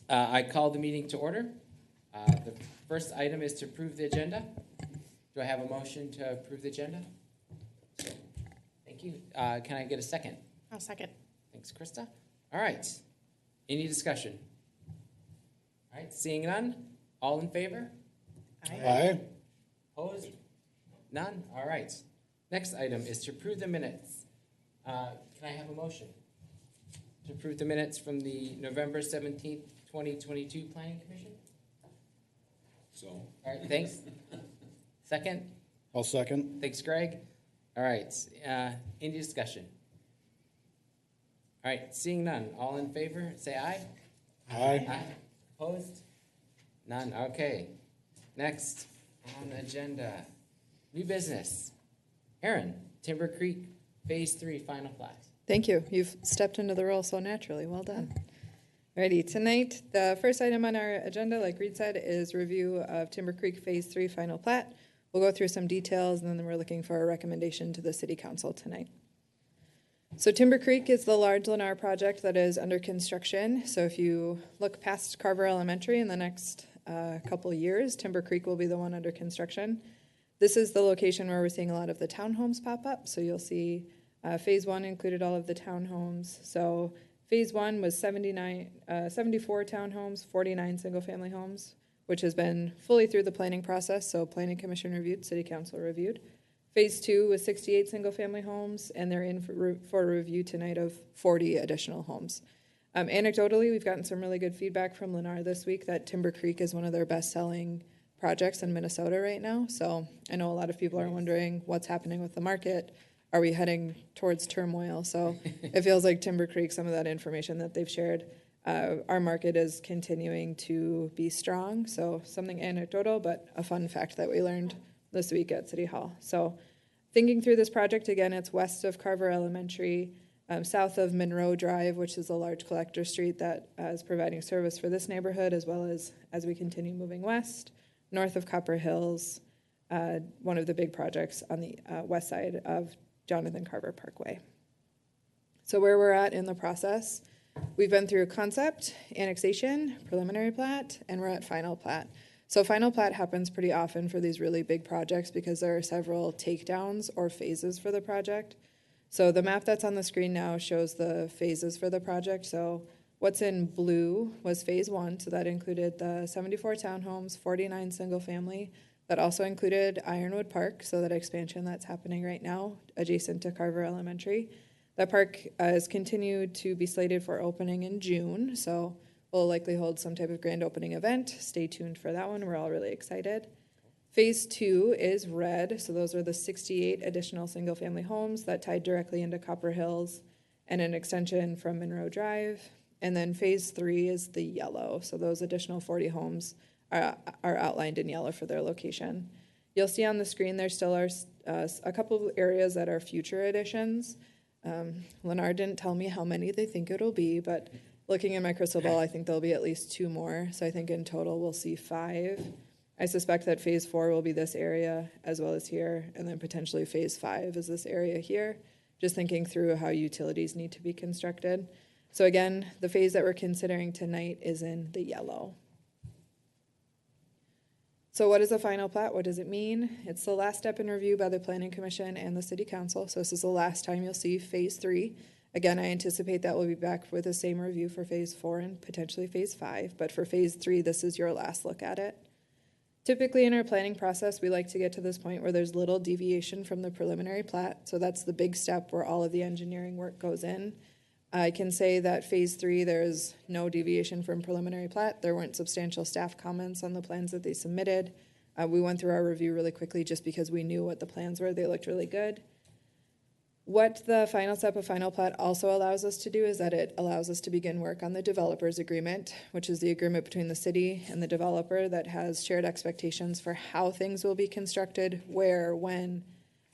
I call the meeting to order. The first item is to approve the agenda. Do I have a motion to approve the agenda? Thank you. Can I get a second? I'll second. Thanks, Krista. All right. Any discussion? All right, seeing none. All in favor? Aye. Opposed? None? All right. Next item is to approve the minutes. Can I have a motion to approve the minutes from the November 17th, 2022 Planning Commission? So. All right, thanks. Second? I'll second. Thanks, Greg. All right, any discussion? All right, seeing none. All in favor, say aye. Aye. Aye. Opposed? None. Okay. Next on the agenda, new business. Aaron, Timber Creek Phase 3 final plat. Thank you. You've stepped into the role so naturally. Well done. Alrighty, tonight, the first item on our agenda, like Reed said, is review of Timber Creek Phase 3 final plat. We'll go through some details, and then we're looking for a recommendation to the City Council tonight. So Timber Creek is the large Lennar project that is under construction. So if you look past Carver Elementary in the next couple of years, Timber Creek will be the one under construction. This is the location where we're seeing a lot of the townhomes pop up. So you'll see Phase 1 included all of the townhomes. So Phase 1 was 74 townhomes, 49 single-family homes, which has been fully through the planning process. So Planning Commission reviewed, City Council reviewed. Phase 2 was 68 single-family homes, and they're in for a review tonight of 40 additional homes. Anecdotally, we've gotten some really good feedback from Lennar this week that Timber Creek is one of their best-selling projects in Minnesota right now. So I know a lot of people are wondering what's happening with the market. Are we heading towards turmoil? So it feels like Timber Creek, some of that information that they've shared, our market is continuing to be strong. So something anecdotal, but a fun fact that we learned this week at City Hall. So thinking through this project, again, it's west of Carver Elementary, south of Monroe Drive, which is a large collector street that is providing service for this neighborhood, as well as we continue moving west, north of Copper Hills, one of the big projects on the west side of Jonathan Carver Parkway. So where we're at in the process, we've been through concept, annexation, preliminary plat, and we're at final plat. So final plat happens pretty often for these really big projects because there are several takedowns or phases for the project. So the map that's on the screen now shows the phases for the project. So what's in blue was Phase 1, so that included the 74 townhomes, 49 single family. That also included Ironwood Park, so that expansion that's happening right now adjacent to Carver Elementary. That park is continued to be slated for opening in June, so we'll likely hold some type of grand opening event. Stay tuned for that one. We're all really excited. Phase 2 is red, so those are the 68 additional single-family homes that tied directly into Copper Hills and an extension from Monroe Drive. And then Phase 3 is the yellow, so those additional 40 homes are outlined in yellow for their location. You'll see on the screen there still are a couple of areas that are future additions. Lennar didn't tell me how many they think it'll be, but looking in my crystal ball, I think there'll be at least 2 more. So I think in total we'll see 5. I suspect that Phase 4 will be this area as well as here, and then potentially Phase 5 is this area here, just thinking through how utilities need to be constructed. So again, the phase that we're considering tonight is in the yellow. So what is a final plat? What does it mean? It's the last step in review by the Planning Commission and the City Council. So this is the last time you'll see Phase 3. Again, I anticipate that we'll be back with the same review for Phase 4 and potentially Phase 5. But for Phase 3, this is your last look at it. Typically in our planning process, we like to get to this point where there's little deviation from the preliminary plat. So that's the big step where all of the engineering work goes in. I can say that Phase 3, there's no deviation from preliminary plat. There weren't substantial staff comments on the plans that they submitted. We went through our review really quickly just because we knew what the plans were. They looked really good. What the final step of final plat also allows us to do is that it allows us to begin work on the developer's agreement, which is the agreement between the city and the developer that has shared expectations for how things will be constructed, where, when,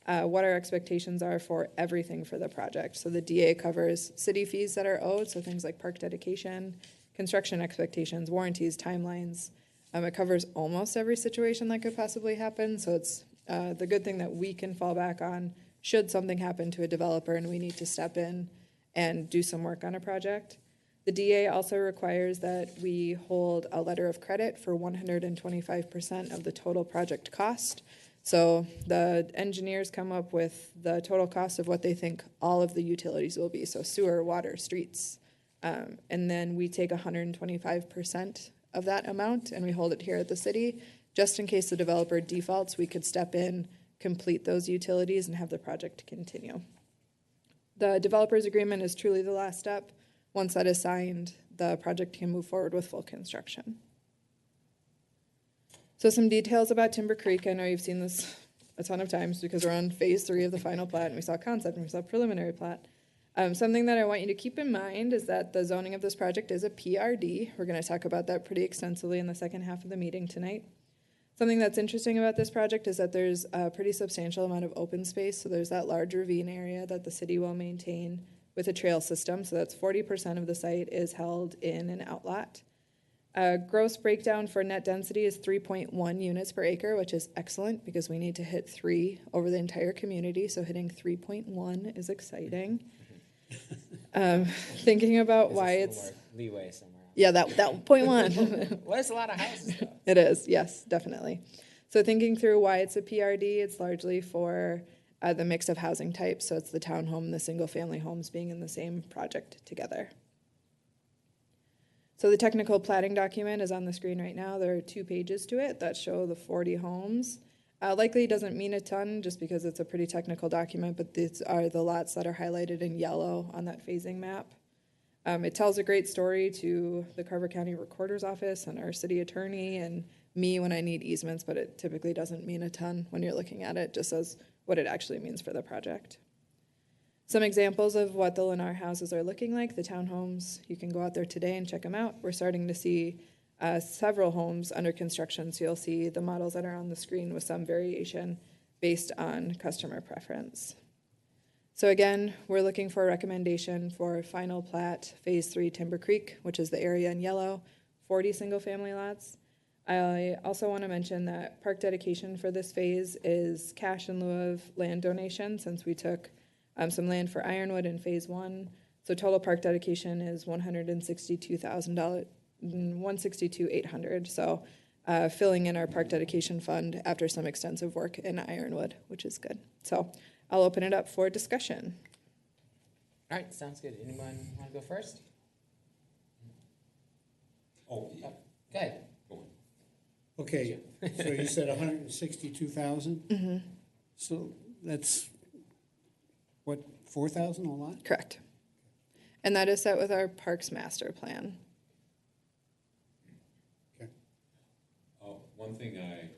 what our expectations are for everything for the project. So the DA covers city fees that are owed, so things like park dedication, construction expectations, warranties, timelines. It covers almost every situation that could possibly happen, so it's the good thing that we can fall back on should something happen to a developer and we need to step in and do some work on a project. The DA also requires that we hold a letter of credit for 125% of the total project cost. So the engineers come up with the total cost of what they think all of the utilities will be, so sewer, water, streets. And then we take 125% of that amount and we hold it here at the city. Just in case the developer defaults, we could step in, complete those utilities, and have the project continue. The developer's agreement is truly the last step. Once that is signed, the project can move forward with full construction. So some details about Timber Creek. I know you've seen this a ton of times because we're on phase 3 of the final plat, and we saw concept and we saw preliminary plat. Something that I want you to keep in mind is that the zoning of this project is a PRD. We're going to talk about that pretty extensively in the second half of the meeting tonight. Something that's interesting about this project is that there's a pretty substantial amount of open space. So there's that large ravine area that the city will maintain with a trail system. So that's 40% of the site is held in an outlot. Gross breakdown for net density is 3.1 units per acre, which is excellent because we need to hit 3 over the entire community. So hitting 3.1 is exciting. Thinking about why it's leeway somewhere. Yeah, that 0.1. Well, it's a lot of houses, though. It is, yes, definitely. So thinking through why it's a PRD, it's largely for the mix of housing types. So it's the townhome and the single-family homes being in the same project together. So the technical platting document is on the screen right now. There are 2 pages to it that show the 40 homes. Likely doesn't mean a ton just because it's a pretty technical document, but these are the lots that are highlighted in yellow on that phasing map. It tells a great story to the Carver County Recorder's Office and our city attorney and me when I need easements, but it typically doesn't mean a ton when you're looking at it, just as what it actually means for the project. Some examples of what the Lennar houses are looking like, the townhomes, you can go out there today and check them out. We're starting to see several homes under construction, so you'll see the models that are on the screen with some variation based on customer preference. So again, we're looking for a recommendation for final plat, phase 3 Timber Creek, which is the area in yellow, 40 single-family lots. I also want to mention that park dedication for this phase is cash in lieu of land donation, since we took some land for Ironwood in phase 1. So total park dedication is $162,000, $162,800. So filling in our park dedication fund after some extensive work in Ironwood, which is good. So I'll open it up for discussion. All right, sounds good. Anyone want to go first? Oh, yeah. Go ahead. Okay, so you said 162,000? Mm-hmm. So that's, what, 4,000 a lot? Correct. And that is set with our Parks Master Plan. Okay. One thing I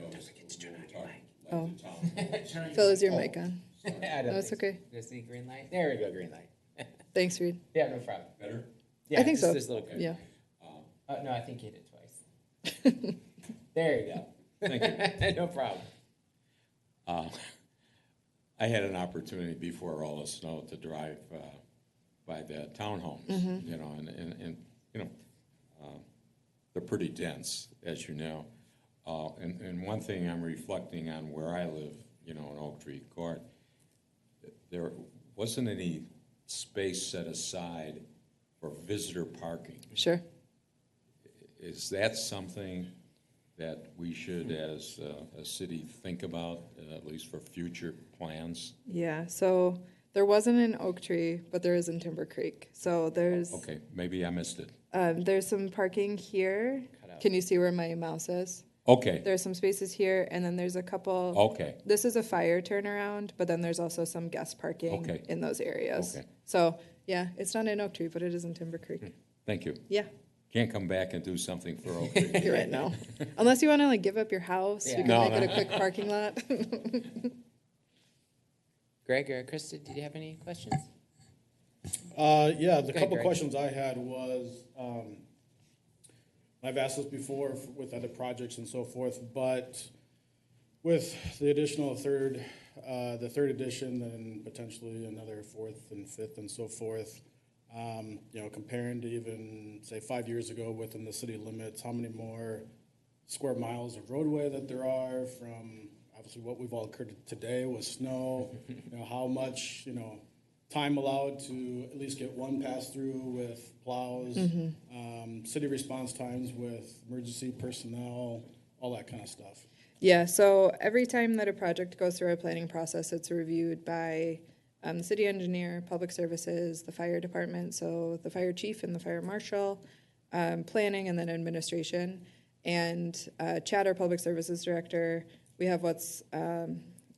noticed when we were talking, Oh. like the town. Phil, is your mic on? I don't No, it's think okay. so. Go see green light. There we go, green light. Thanks, Reed. Yeah, no problem. Better? Yeah, I think just so. This little. Yeah. Oh, no, I think you hit it twice. There you go. Thank you. No problem. I had an opportunity before all the snow to drive by the townhomes, you know, and you know, they're pretty dense, as you know. And one thing I'm reflecting on where I live, you know, in Oak Tree Court, there wasn't any space set aside for visitor parking. Sure. Is that something that we should, as a city, think about, at least for future plans? Yeah, so there wasn't in Oak Tree, but there is in Timber Creek. So there's Okay, maybe I missed it. there's some parking here. Cut out. Can you see where my mouse is? Okay, There's some spaces here, and then there's a couple. okay, This is a fire turnaround, but then there's also some guest parking Okay. in those areas. Okay. So yeah, it's not in Oak Tree, but it is in Timber Creek. thank you. Yeah, Can't come back and do something for Oak Tree. you're right now. Unless you want to like give up your house, Yeah. we can No, make it no. a quick parking lot. Greg or Krista, did you have any questions? Yeah, the ahead, couple Greg. questions I had was, I've asked this before with other projects and so forth, but with the additional the third edition and potentially another fourth and fifth and so forth, you know, comparing to even, say, 5 years ago within the city limits, how many more square miles of roadway that there are from, obviously, what we've all incurred today with snow, you know, how much, you know, time allowed to at least get one pass-through with plows, city response times with emergency personnel, all that kind of stuff. Yeah, so every time that a project goes through our planning process, it's reviewed by the city engineer, public services, the fire department, so the fire chief and the fire marshal, planning, and then administration. And Chad, our public services director, we have what's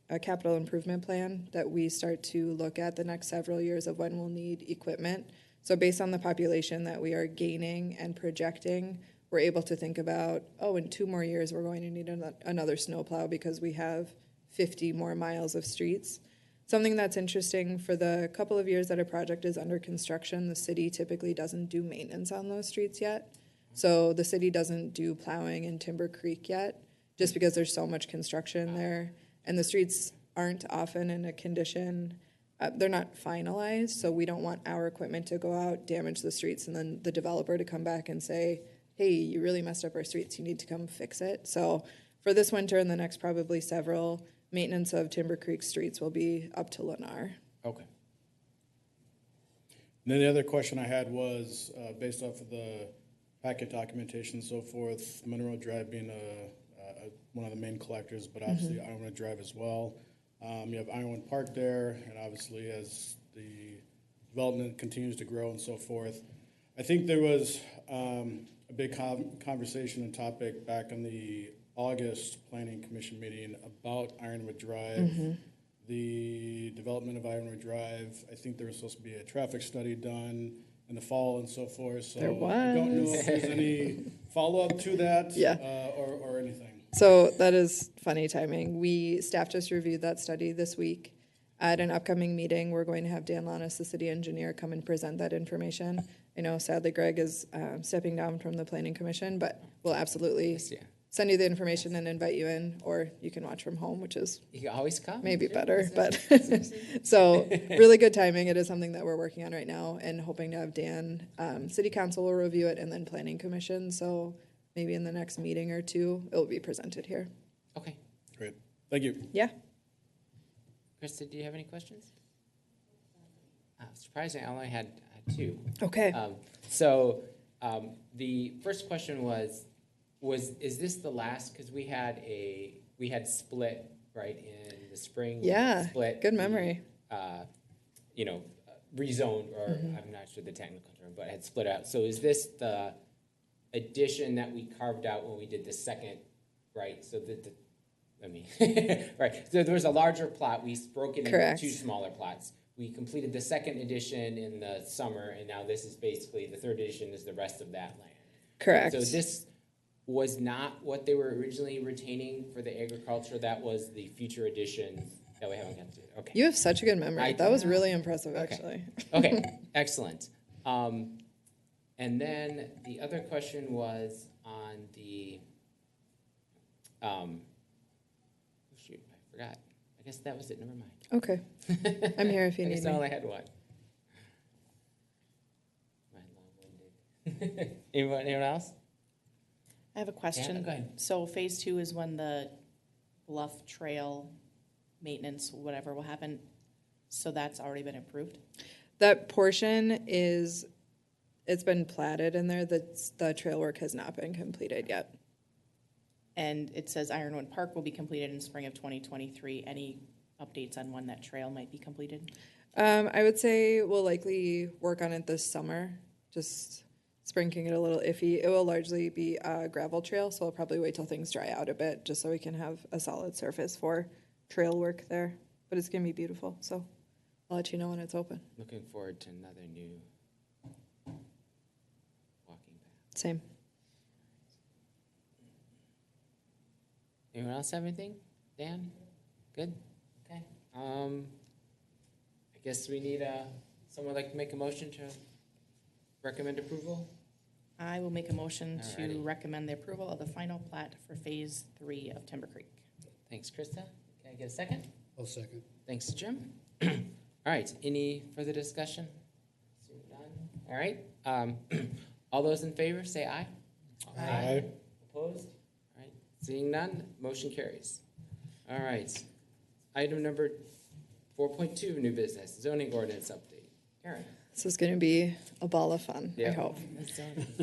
a capital improvement plan that we start to look at the next several years of when we'll need equipment. So based on the population that we are gaining and projecting, we're able to think about, oh, in 2 more years, we're going to need another snowplow because we have 50 more miles of streets. Something that's interesting, for the couple of years that a project is under construction, the city typically doesn't do maintenance on those streets yet. So the city doesn't do plowing in Timber Creek yet, just because there's so much construction there. And the streets aren't often in a condition, they're not finalized, so we don't want our equipment to go out, damage the streets, and then the developer to come back and say, hey, you really messed up our streets, you need to come fix it. So for this winter and the next probably several, maintenance of Timber Creek streets will be up to Lennar. Okay. And then the other question I had was, based off of the packet documentation and so forth, Monroe Drive being one of the main collectors, but obviously Ironwood Drive as well. You have Ironwood Park there, and obviously as the development continues to grow and so forth. I think there was a big conversation and topic back in the August Planning Commission meeting about Ironwood Drive, the development of Ironwood Drive. I think there was supposed to be a traffic study done in the fall and so forth. So There I don't know was. if there's any follow-up to that Yeah. or anything. So that is funny timing. Staff just reviewed that study this week. At an upcoming meeting, we're going to have Dan Lanis, the city engineer, come and present that information. I know sadly Greg is stepping down from the planning commission, but we'll absolutely Yeah. send you the information and invite you in, or you can watch from home, which is You can always come. maybe Sure. better, but so really good timing. It is something that we're working on right now and hoping to have Dan, city council will review it and then planning commission. So maybe in the next meeting or two, it will be presented here. Okay. Great. Thank you. Yeah. Krista, do you have any questions? Surprisingly, I only had 2. Okay. So the first question was is this the last? Because we had split right in the spring. Yeah. Split. Good memory. Rezoned, or I'm not sure the technical term, but had split out. So is this the addition that we carved out when we did the second, right? So right. So there was a larger plot. We broke it Correct. into 2 smaller plots. We completed the second edition in the summer, and now this is basically the third edition is the rest of that land. Correct. So this was not what they were originally retaining for the agriculture. That was the future edition that we haven't got to. Okay. You have such a good memory. That was really impressive, Okay. actually. Okay, excellent. And then the other question was on the, shoot, I forgot. I guess that was it, never mind. Okay. I'm here if you I need guess I me. only had one. Am I long-winded? Anyone else? I have a question. go ahead. So phase 2 is when the bluff trail maintenance, whatever will happen. So that's already been approved? That portion it's been platted in there. The trail work has not been completed yet. And it says Ironwood Park will be completed in spring of 2023. Any updates on when that trail might be completed? I would say we'll likely work on it this summer. Just spring can get a little iffy. It will largely be a gravel trail, so we'll probably wait till things dry out a bit, just so we can have a solid surface for trail work there. But it's gonna be beautiful, so I'll let you know when it's open. Looking forward to another new walking path. Same. Anyone else have anything? Dan? Good? Okay. I guess we need someone like to make a motion to recommend approval? I will make a motion Alrighty. to recommend the approval of the final plat for phase 3 of Timber Creek. Thanks, Krista. Can I get a second? I'll second. Thanks, Jim. All right, any further discussion? Seeing none. All right, all those in favor, say aye. Aye. Opposed? All right, seeing none, motion carries. All right, item number 4.2, new business, zoning ordinance update. Karen? This is going to be a ball of fun, I Yeah. hope.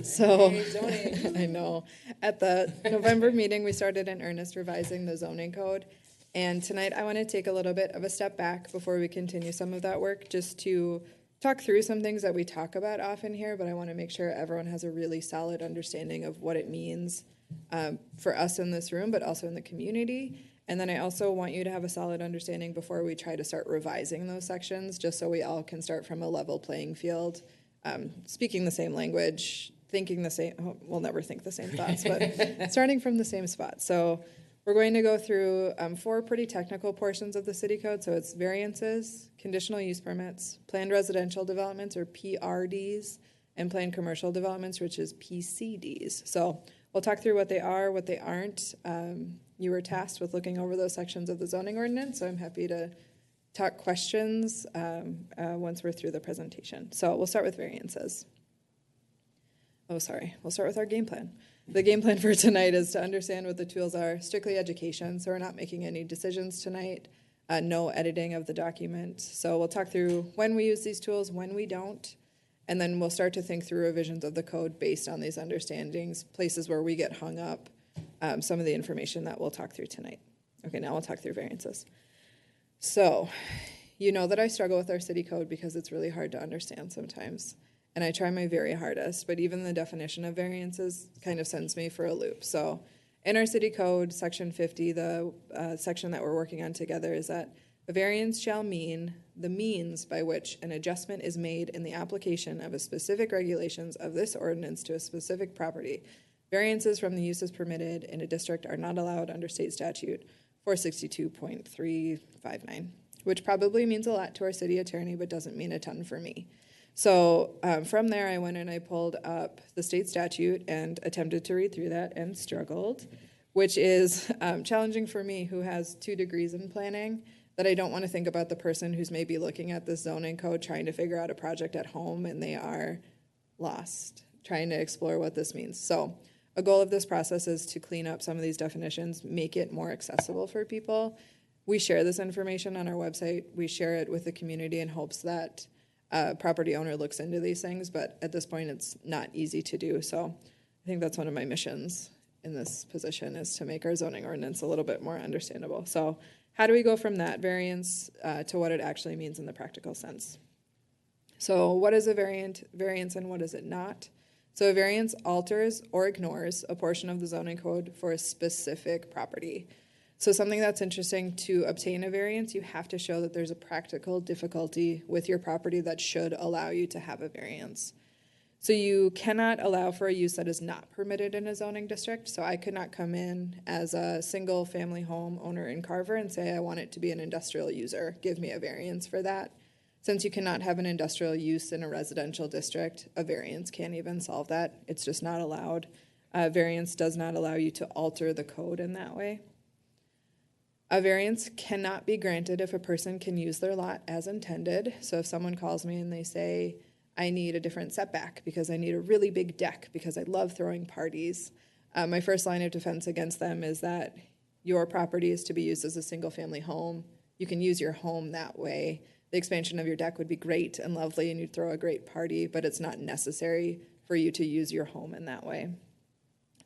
So, Hey, zoning. I know. At the November meeting, we started in earnest revising the zoning code. And tonight, I want to take a little bit of a step back before we continue some of that work, just to talk through some things that we talk about often here, but I want to make sure everyone has a really solid understanding of what it means for us in this room, but also in the community. And then I also want you to have a solid understanding before we try to start revising those sections, just so we all can start from a level playing field, speaking the same language, thinking the same, we'll never think the same thoughts, but starting from the same spot. So we're going to go through 4 pretty technical portions of the city code. So it's variances, conditional use permits, planned residential developments, or PRDs, and planned commercial developments, which is PCDs. So we'll talk through what they are, what they aren't. You were tasked with looking over those sections of the zoning ordinance, so I'm happy to talk questions once we're through the presentation. So we'll start with variances. We'll start with our game plan. The game plan for tonight is to understand what the tools are, strictly education, so we're not making any decisions tonight, no editing of the document. So we'll talk through when we use these tools, when we don't, and then we'll start to think through revisions of the code based on these understandings, places where we get hung up, some of the information that we'll talk through tonight. Okay, now we'll talk through variances. So, you know that I struggle with our city code because it's really hard to understand sometimes. And I try my very hardest, but even the definition of variances kind of sends me for a loop. So in our city code, section 50, the section that we're working on together, is that a variance shall mean the means by which an adjustment is made in the application of a specific regulations of this ordinance to a specific property. Variances from the uses permitted in a district are not allowed under state statute 462.359, which probably means a lot to our city attorney, but doesn't mean a ton for me. So from there, I went and I pulled up the state statute and attempted to read through that and struggled, which is challenging for me, who has 2 degrees in planning, that I don't want to think about the person who's maybe looking at the zoning code trying to figure out a project at home and they are lost, trying to explore what this means. So a goal of this process is to clean up some of these definitions, make it more accessible for people. We share this information on our website. We share it with the community in hopes that property owner looks into these things, but at this point it's not easy to do. So I think that's one of my missions in this position, is to make our zoning ordinance a little bit more understandable. So how do we go from that variance to what it actually means in the practical sense? So what is a variance and what is it not? So a variance alters or ignores a portion of the zoning code for a specific property. So something that's interesting, to obtain a variance, you have to show that there's a practical difficulty with your property that should allow you to have a variance. So you cannot allow for a use that is not permitted in a zoning district. So I could not come in as a single family home owner in Carver and say I want it to be an industrial user. Give me a variance for that. Since you cannot have an industrial use in a residential district, a variance can't even solve that. It's just not allowed. A variance does not allow you to alter the code in that way. A variance cannot be granted if a person can use their lot as intended. So if someone calls me and they say, I need a different setback because I need a really big deck because I love throwing parties, my first line of defense against them is that your property is to be used as a single family home. You can use your home that way. The expansion of your deck would be great and lovely and you'd throw a great party, but it's not necessary for you to use your home in that way.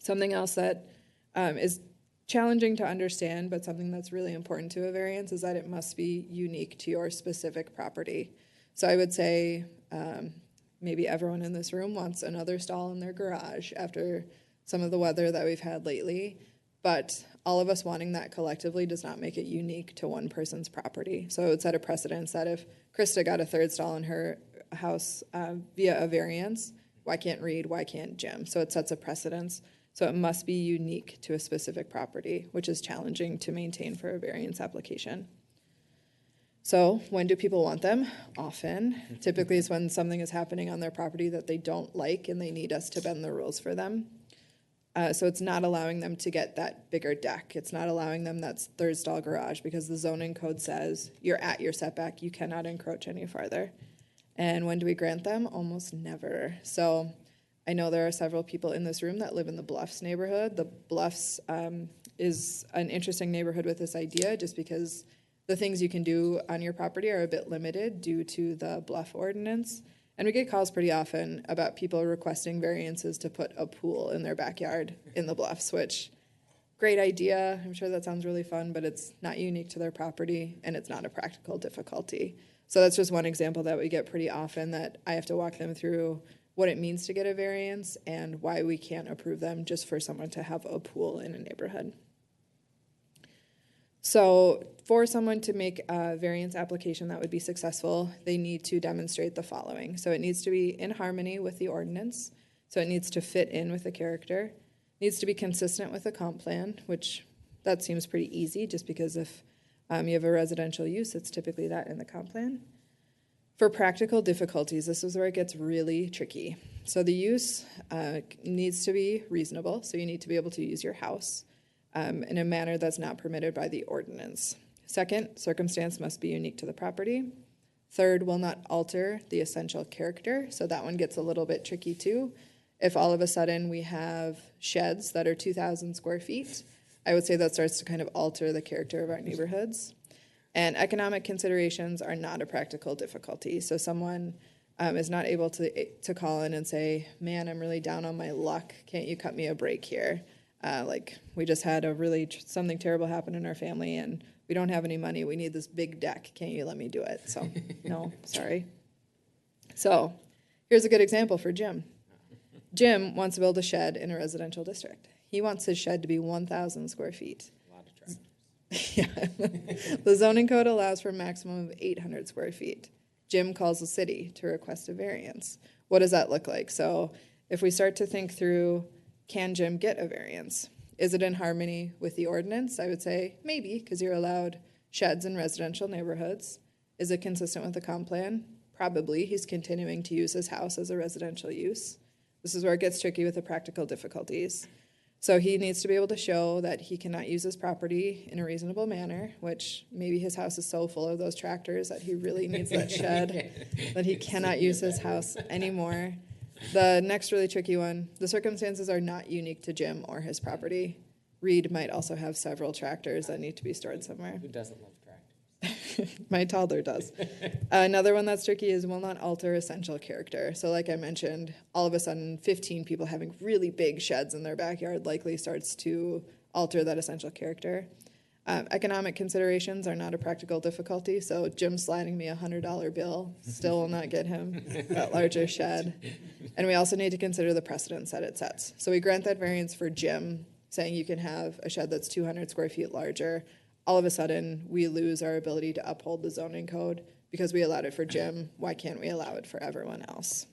Something else that is challenging to understand, but something that's really important to a variance, is that it must be unique to your specific property. So I would say maybe everyone in this room wants another stall in their garage after some of the weather that we've had lately, but all of us wanting that collectively does not make it unique to one person's property. So it would set a precedence that if Krista got a 3rd stall in her house via a variance, why can't Reed, why can't Jim? So it sets a precedence. So it must be unique to a specific property, which is challenging to maintain for a variance application. So when do people want them? Often. Typically it's when something is happening on their property that they don't like and they need us to bend the rules for them. So it's not allowing them to get that bigger deck. It's not allowing them that 3rd stall garage because the zoning code says you're at your setback. You cannot encroach any farther. And when do we grant them? Almost never. So I know there are several people in this room that live in the Bluffs neighborhood. The Bluffs is an interesting neighborhood with this idea just because the things you can do on your property are a bit limited due to the bluff ordinance. And we get calls pretty often about people requesting variances to put a pool in their backyard in the bluffs, which, great idea. I'm sure that sounds really fun, but it's not unique to their property and it's not a practical difficulty. So that's just one example that we get pretty often, that I have to walk them through what it means to get a variance and why we can't approve them just for someone to have a pool in a neighborhood. So for someone to make a variance application that would be successful, they need to demonstrate the following. So it needs to be in harmony with the ordinance. So it needs to fit in with the character. Needs to be consistent with the comp plan, which that seems pretty easy just because if you have a residential use, it's typically that in the comp plan. For practical difficulties, this is where it gets really tricky. So the use needs to be reasonable. So you need to be able to use your house in a manner that's not permitted by the ordinance. Second, circumstance must be unique to the property. Third, will not alter the essential character. So that one gets a little bit tricky too. If all of a sudden we have sheds that are 2,000 square feet, I would say that starts to kind of alter the character of our neighborhoods. And economic considerations are not a practical difficulty. So someone is not able to call in and say, man, I'm really down on my luck. Can't you cut me a break here? Like we just had something terrible happen in our family and we don't have any money. We need this big deck. Can't you let me do it? So no, sorry. So here's a good example for Jim. Jim wants to build a shed in a residential district. He wants his shed to be 1,000 square feet. A lot of tractors. Yeah. The zoning code allows for a maximum of 800 square feet. Jim calls the city to request a variance. What does that look like? So if we start to think through, can Jim get a variance? Is it in harmony with the ordinance? I would say maybe, because you're allowed sheds in residential neighborhoods. Is it consistent with the comp plan? Probably. He's continuing to use his house as a residential use. This is where it gets tricky with the practical difficulties. So he needs to be able to show that he cannot use his property in a reasonable manner, which maybe his house is so full of those tractors that he really needs that shed, that he cannot use his house anymore. The next really tricky one, the circumstances are not unique to Jim or his property. Reed might also have several tractors that need to be stored somewhere. Who doesn't love tractors? My toddler does. Another one that's tricky is will not alter essential character. So like I mentioned, all of a sudden 15 people having really big sheds in their backyard likely starts to alter that essential character. Economic considerations are not a practical difficulty. So Jim sliding me $100 bill still will not get him that larger shed. And we also need to consider the precedence that it sets. So we grant that variance for Jim, saying you can have a shed that's 200 square feet larger. All of a sudden, we lose our ability to uphold the zoning code because we allowed it for Jim. Why can't we allow it for everyone else?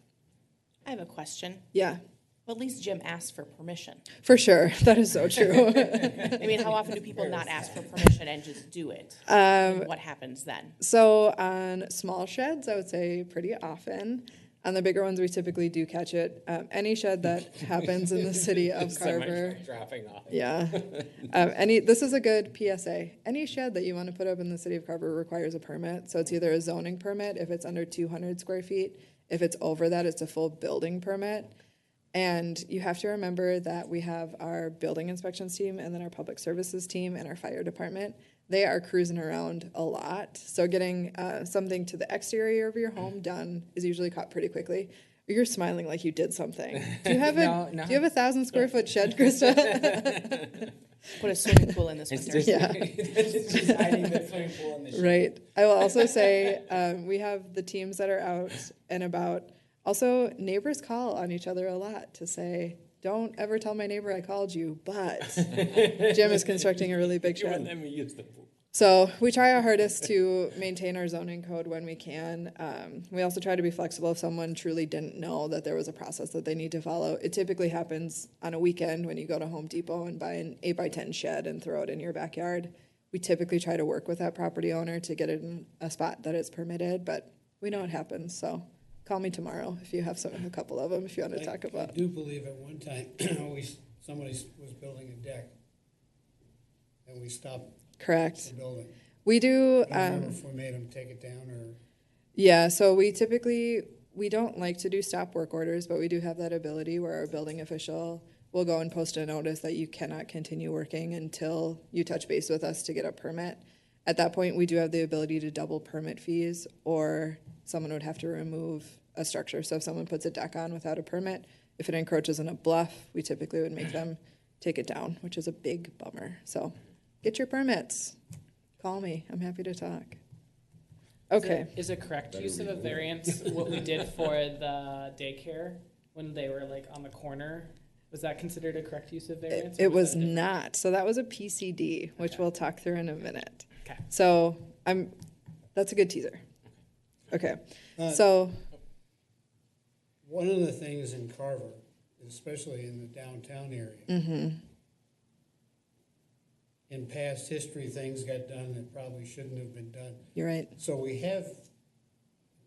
I have a question. Yeah, Well, at least Jim asked for permission. for sure. That is so true. I mean, how often do people not ask for permission and just do it? And what happens then? So on small sheds, I would say pretty often. On the bigger ones, we typically do catch it. Any shed that happens in the city of Carver. Dropping off. Yeah. This is a good PSA. Any shed that you want to put up in the city of Carver requires a permit. So it's either a zoning permit if it's under 200 square feet. If it's over that, it's a full building permit. And you have to remember that we have our building inspections team and then our public services team and our fire department. They are cruising around a lot. So getting something to the exterior of your home done is usually caught pretty quickly. You're smiling like you did something. Do you have No. do you have 1,000 square foot shed, Krista? Put a swimming pool in this It's winter. just, Yeah. it's just hiding the swimming pool in the shed. Right. I will also say we have the teams that are out and about. Also, neighbors call on each other a lot to say, don't ever tell my neighbor I called you, but Jim is constructing a really big shed. Let me use the pool. So we try our hardest to maintain our zoning code when we can. We also try to be flexible if someone truly didn't know that there was a process that they need to follow. It typically happens on a weekend when you go to Home Depot and buy an 8x10 shed and throw it in your backyard. We typically try to work with that property owner to get it in a spot that is permitted, but we know it happens, so call me tomorrow if you have a couple of them if you want to talk I about. do believe at one time, somebody was building a deck, and we stopped Correct. the building. We do. I don't remember if we made them take it down or. Yeah, so we don't like to do stop work orders, but we do have that ability where our building official will go and post a notice that you cannot continue working until you touch base with us to get a permit. At that point, we do have the ability to double permit fees, or someone would have to remove a structure. So if someone puts a deck on without a permit, if it encroaches in a bluff, we typically would make them take it down, which is a big bummer. So get your permits. Call me. I'm happy to talk. Okay. Is a correct use of a variance what we did for the daycare when they were like on the corner? Was that considered a correct use of variance? It or was that a different- not. So that was a PCD, which Okay. we'll talk through in a minute. Okay. So that's a good teaser. Okay. Uh, So One of the things in Carver, especially in the downtown area, in past history, things got done that probably shouldn't have been done. you're right. So we have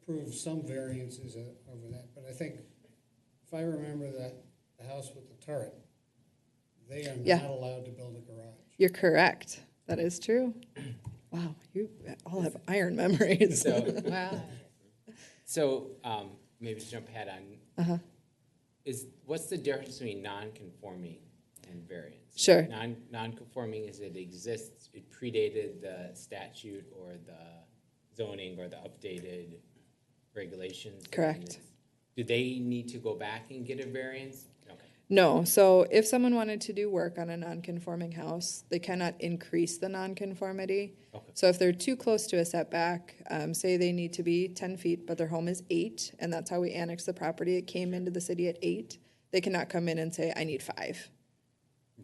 approved some variances over that, but I think, if I remember that, the house with the turret, they are Yeah. not allowed to build a garage. You're correct. That is true. Wow, you all have iron memories. So, Wow. so maybe to jump ahead on, what's the difference between non-conforming and variance? Sure. Non-conforming is it exists, it predated the statute or the zoning or the updated regulations? and Correct. it's- Do they need to go back and get a variance? Okay. No, so if someone wanted to do work on a non-conforming house, they cannot increase the non-conformity. Okay. So if they're too close to a setback, say they need to be 10 feet, but their home is 8, and that's how we annexed the property, it came into the city at 8, they cannot come in and say, I need 5.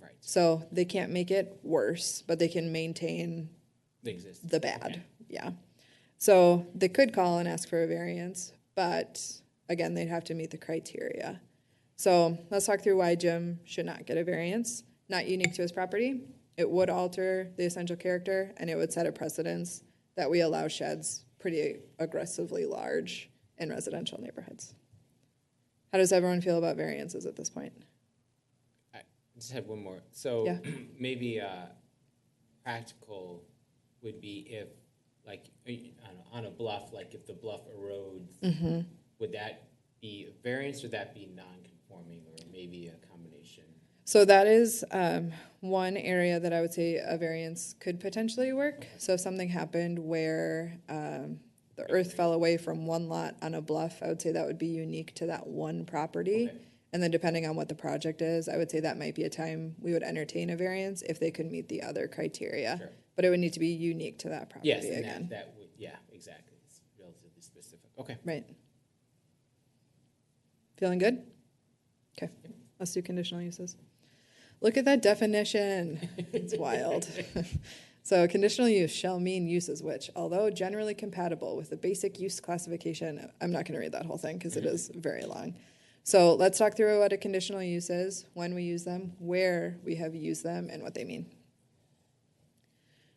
Right. So they can't make it worse, but they can maintain They exist. the bad, Okay. yeah. So they could call and ask for a variance, but again, they'd have to meet the criteria. So let's talk through why Jim should not get a variance. Not unique to his property. It would alter the essential character, and it would set a precedence that we allow sheds pretty aggressively large in residential neighborhoods. How does everyone feel about variances at this point? I just had one more. So Yeah. maybe practical would be if, like, on a bluff, like if the bluff erodes, would that be a variance or would that be non-conforming or maybe a combination? So that is one area that I would say a variance could potentially work. So if something happened where the earth fell away from one lot on a bluff, I would say that would be unique to that one property. Okay. And then depending on what the project is, I would say that might be a time we would entertain a variance if they could meet the other criteria. Sure. But it would need to be unique to that property Yes, and again. that would, yeah, exactly. It's relatively specific. Okay. Right. Feeling good? Okay, let's do conditional uses. Look at that definition. It's wild. So conditional use shall mean uses which, although generally compatible with the basic use classification, I'm not going to read that whole thing because it is very long. So let's talk through what a conditional use is, when we use them, where we have used them, and what they mean.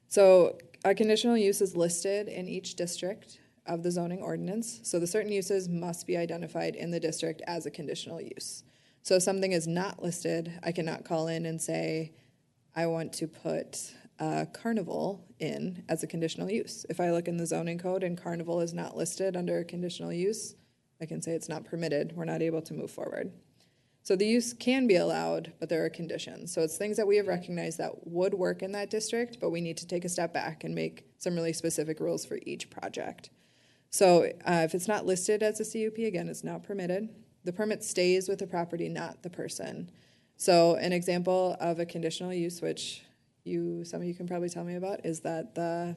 So a conditional use is listed in each district of the zoning ordinance. So the certain uses must be identified in the district as a conditional use. So if something is not listed, I cannot call in and say, I want to put a carnival in as a conditional use. If I look in the zoning code and carnival is not listed under a conditional use, I can say it's not permitted. We're not able to move forward. So the use can be allowed, but there are conditions. So it's things that we have recognized that would work in that district, but we need to take a step back and make some really specific rules for each project. So if it's not listed as a CUP, again, it's not permitted. The permit stays with the property, not the person. So an example of a conditional use, which some of you can probably tell me about, is that the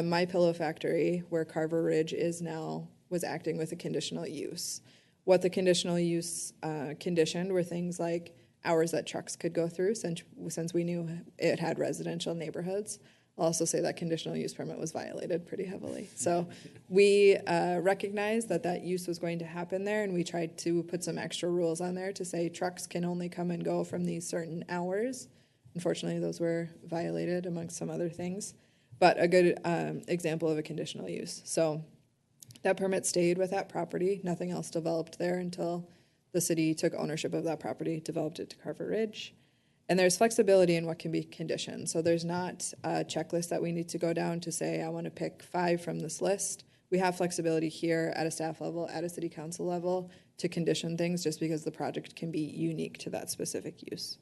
My Pillow factory, where Carver Ridge is now, was acting with a conditional use. What the conditional use conditioned were things like hours that trucks could go through, since we knew it had residential neighborhoods. I'll also say that conditional use permit was violated pretty heavily. So we recognized that that use was going to happen there, and we tried to put some extra rules on there to say trucks can only come and go from these certain hours. Unfortunately, those were violated amongst some other things, but a good example of a conditional use. So that permit stayed with that property. Nothing else developed there until the city took ownership of that property, developed it to Carver Ridge. And there's flexibility in what can be conditioned. So there's not a checklist that we need to go down to say, I want to pick 5 from this list. We have flexibility here at a staff level, at a city council level, to condition things just because the project can be unique to that specific use.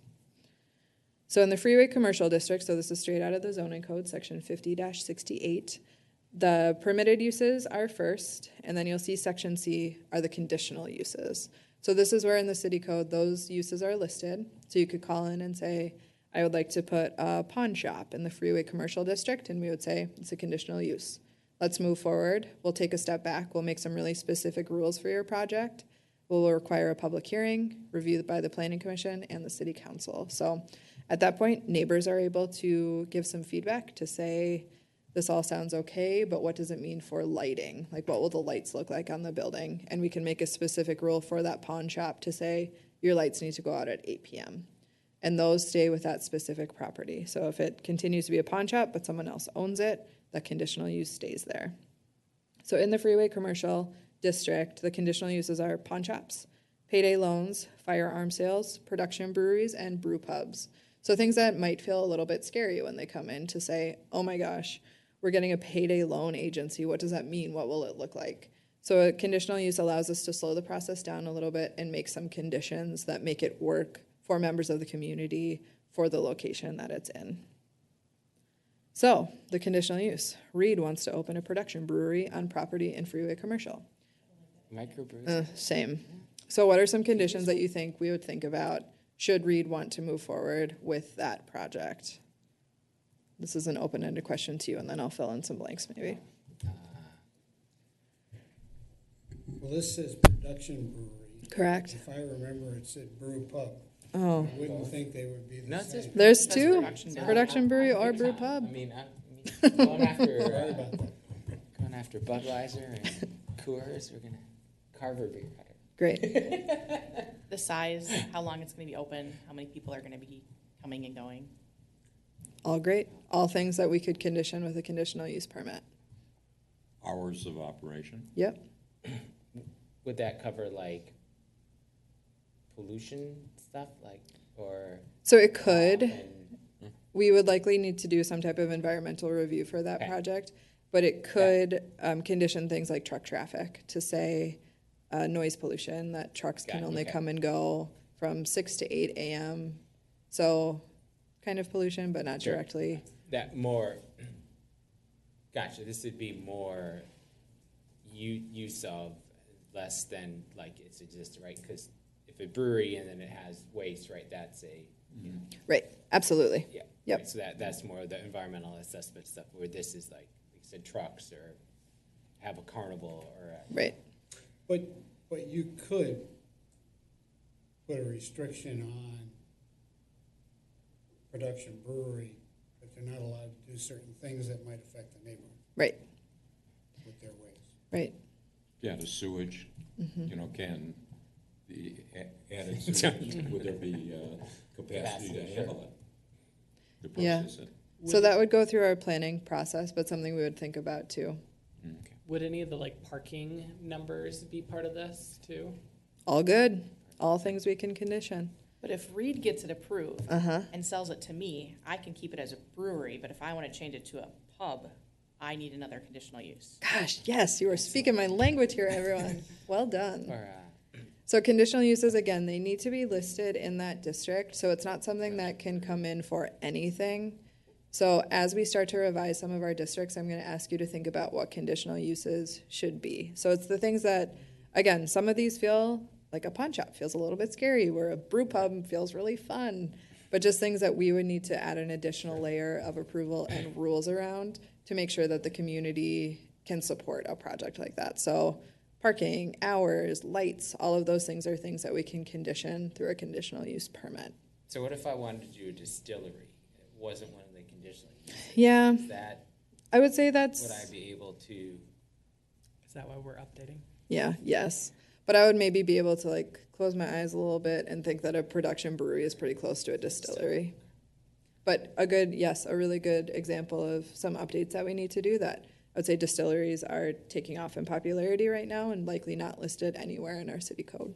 So in the freeway commercial district, so this is straight out of the zoning code, section 50-68, the permitted uses are first, and then you'll see section C are the conditional uses. So this is where in the city code, those uses are listed. So you could call in and say, I would like to put a pawn shop in the freeway commercial district, and we would say it's a conditional use. Let's move forward. We'll take a step back. We'll make some really specific rules for your project. We'll require a public hearing, reviewed by the planning commission and the city council. So at that point, neighbors are able to give some feedback to say, this all sounds okay, but what does it mean for lighting? Like, what will the lights look like on the building? And we can make a specific rule for that pawn shop to say, your lights need to go out at 8 p.m. And those stay with that specific property. So if it continues to be a pawn shop, but someone else owns it, the conditional use stays there. So in the freeway commercial district, the conditional uses are pawn shops, payday loans, firearm sales, production breweries, and brew pubs. So things that might feel a little bit scary when they come in to say, oh my gosh, we're getting a payday loan agency. What does that mean? What will it look like? So a conditional use allows us to slow the process down a little bit and make some conditions that make it work for members of the community for the location that it's in. So the conditional use. Reed wants to open a production brewery on property in freeway commercial. Microbrews. Same. So what are some conditions that you think we would think about should Reed want to move forward with that project? This is an open-ended question to you, and then I'll fill in some blanks maybe. Well, this says production brewery. Correct. If I remember, it said brew pub. Oh, I wouldn't think they would be No, the it says same. there's That's two, production brewery. production brewery or Good brew time. pub. I mean, going after, Sorry about that. going after Budweiser and Coors, we're gonna Carver beer. Great. The size, how long it's gonna be open, how many people are gonna be coming and going. All great. All things that we could condition with a conditional use permit. Hours of operation? Yep. Would that cover like pollution stuff, like, or? So it could. and- We would likely need to do some type of environmental review for that Okay. project, but it could condition things like truck traffic to say noise pollution, that trucks can Got it, only okay. come and go from 6 to 8 a.m. So kind of pollution, but not Sure. directly. That more, gotcha, this would be more use of, less than like it's just, right? Because if a brewery and then it has waste, right, that's a, you know, Right, absolutely. yeah. Yep. right, so that's more the environmental assessment stuff, where this is like you said, trucks or have a carnival or a. Right. But you could put a restriction on production brewery, that they're not allowed to do certain things that might affect the neighborhood Right, with their waste. right. Yeah, the sewage, Mm-hmm. you know, can the added sewage, would there be capacity to handle it? To Yeah. process it? So that would go through our planning process, but something we would think about too. Would any of the like parking numbers be part of this too? All good. All things we can condition. But if Reed gets it approved Uh-huh. and sells it to me, I can keep it as a brewery, but if I wanna change it to a pub, I need another conditional use. Gosh, yes, you are speaking my language here, everyone. Well done. Or, So conditional uses, again, they need to be listed in that district, so it's not something that can come in for anything. So as we start to revise some of our districts, I'm gonna ask you to think about what conditional uses should be. So it's the things that, again, some of these feel like a pawn shop feels a little bit scary, where a brew pub feels really fun. But just things that we would need to add an additional layer of approval and rules around to make sure that the community can support a project like that. So parking, hours, lights, all of those things are things that we can condition through a conditional use permit. so what if I wanted to do a distillery? It wasn't one of the conditional uses. Yeah, Is that, I would say would that's, I be able to? Is that why we're updating? yeah, yes. But I would maybe be able to like close my eyes a little bit and think that a production brewery is pretty close to a distillery. But a good, yes, a really good example of some updates that we need to do that. I would say distilleries are taking off in popularity right now and likely not listed anywhere in our city code.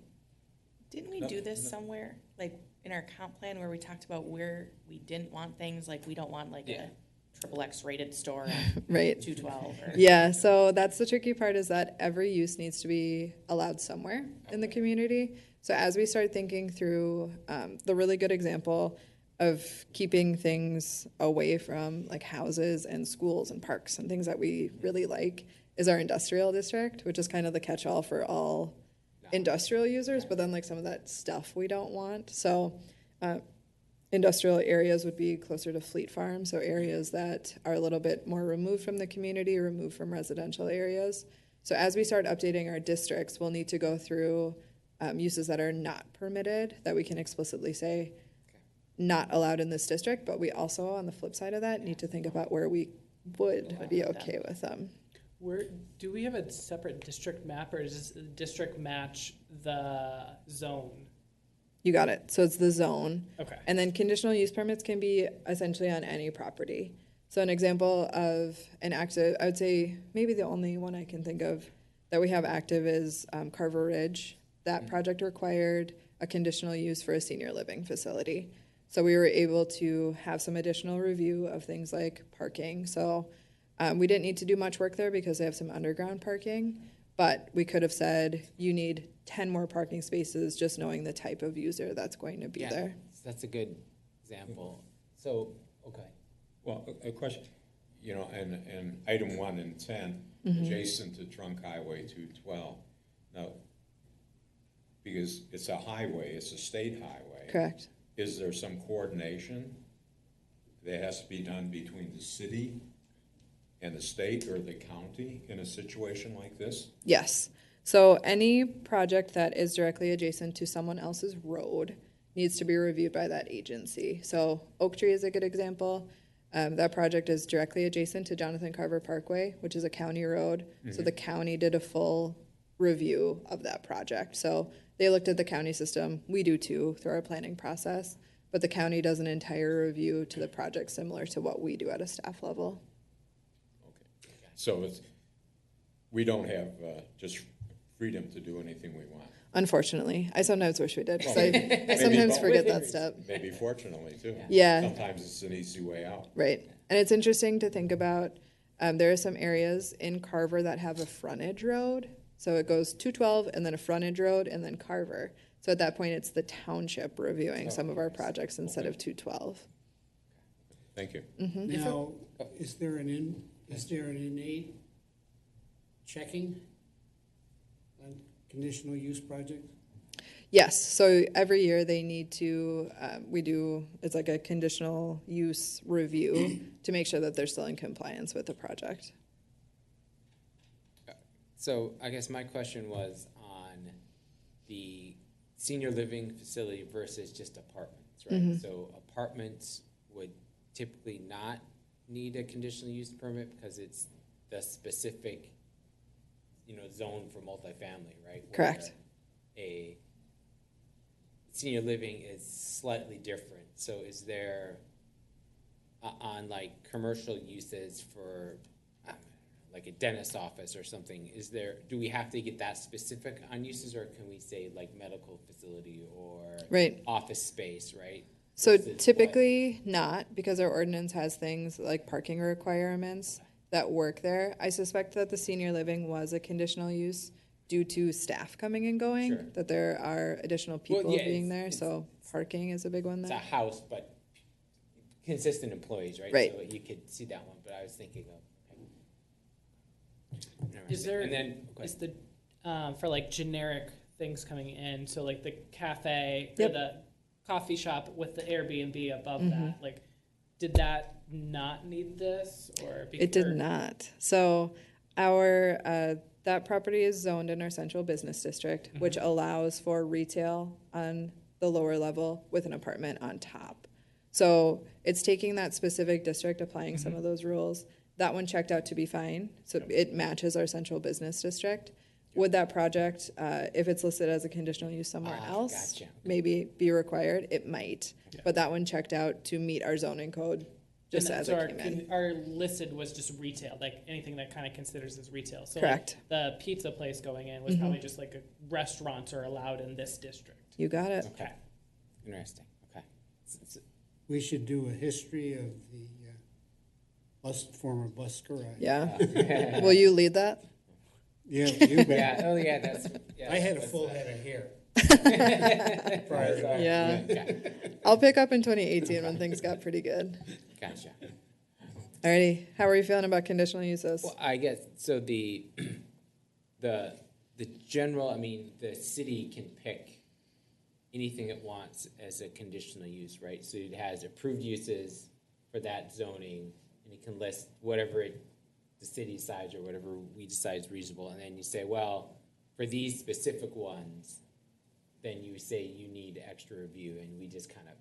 Didn't we do this somewhere, like in our comp plan where we talked about where we didn't want things, like we don't want like Yeah. a triple X rated store at Right. 212 or. Yeah, so that's the tricky part, is that every use needs to be allowed somewhere in the community. So as we start thinking through, the really good example, of keeping things away from like houses and schools and parks and things that we really like is our industrial district, which is kind of the catch-all for all industrial users, but then like some of that stuff we don't want. So industrial areas would be closer to Fleet Farm, so areas that are a little bit more removed from the community, removed from residential areas. So as we start updating our districts, we'll need to go through uses that are not permitted, that we can explicitly say not allowed in this district, but we also, on the flip side of that, need to think about where we would be okay with them. Do we have a separate district map, or does the district match the zone? You got it. So it's the zone. Okay. And then conditional use permits can be essentially on any property. So an example of an active, I would say maybe the only one I can think of that we have active is Carver Ridge. That project required a conditional use for a senior living facility. So we were able to have some additional review of things like parking. So we didn't need to do much work there because they have some underground parking, but we could have said you need 10 more parking spaces just knowing the type of user that's going to be there. That's a good example. So, okay. Well, a question, you know, and item 1 and 10, adjacent to Trunk Highway 212. Now, because it's a highway, it's a state highway. Correct. Is there some coordination that has to be done between the city and the state or the county in a situation like this? Yes. So any project that is directly adjacent to someone else's road needs to be reviewed by that agency. So Oak Tree is a good example. That project is directly adjacent to Jonathan Carver Parkway, which is a county road. So the county did a full review of that project. So they looked at the county system. We do too through our planning process. But the county does an entire review to the project similar to what we do at a staff level. Okay. So it's, we don't have just freedom to do anything we want. Unfortunately, I sometimes wish we did, because Well, I sometimes but forget within that reason. step. Maybe fortunately too. Yeah. Sometimes it's an easy way out. Right. And it's interesting to think about, there are some areas in Carver that have a frontage road. So it goes 212 and then a frontage road and then Carver. So at that point, it's the township reviewing some of our projects instead of 212. Thank you. Now, is there an innate checking on conditional use projects? Yes, so every year they need to, it's like a conditional use review to make sure that they're still in compliance with the project. So I guess my question was on the senior living facility versus just apartments, right? So apartments would typically not need a conditional use permit because it's the specific, zone for multifamily, right? Correct. Where a senior living is slightly different. So is there, on like commercial uses for like a dentist's office or something, do we have to get that specific on uses, or can we say like medical facility or Right. office space, right? So Versus what- typically not, because our ordinance has things like parking requirements that work there. I suspect that the senior living was a conditional use due to staff coming and going, Sure. that there are additional people yeah, being it's- there, it's- so parking is a big one It's a there. house, but consistent employees, right? Right. So you could see that one, but I was thinking of. Is there, And then, is the, for like generic things coming in, so like the cafe, or Yep. the coffee shop with the Airbnb above that, like, did that not need this, or? It did not. So our, that property is zoned in our central business district, which allows for retail on the lower level with an apartment on top. So it's taking that specific district, applying some of those rules. That one checked out to be fine, so it matches our central business district. Would that project, if it's listed as a conditional use somewhere else, gotcha. maybe be required? It might, but that one checked out to meet our zoning code just as So it came in. our listed was just retail, like anything that kind of considers as retail. So like, Correct. the pizza place going in was probably just like restaurants are allowed in this district. You got it. Okay, interesting, okay. We should do a history of the former bus garage. Yeah. Will you lead that? Yeah, you bet. Yeah, oh yeah, that's, yeah. I had a that's, full head of hair. Prior to that. Yeah. Okay, I'll pick up in 2018 when things got pretty good. gotcha. Alrighty, how are you feeling about conditional uses? Well, I guess, so the general, I mean, the city can pick anything it wants as a conditional use, right? So it has approved uses for that zoning, and it can list whatever the city decides or whatever we decide is reasonable, and then you say, well, for these specific ones, then you say you need extra review, and we just kind of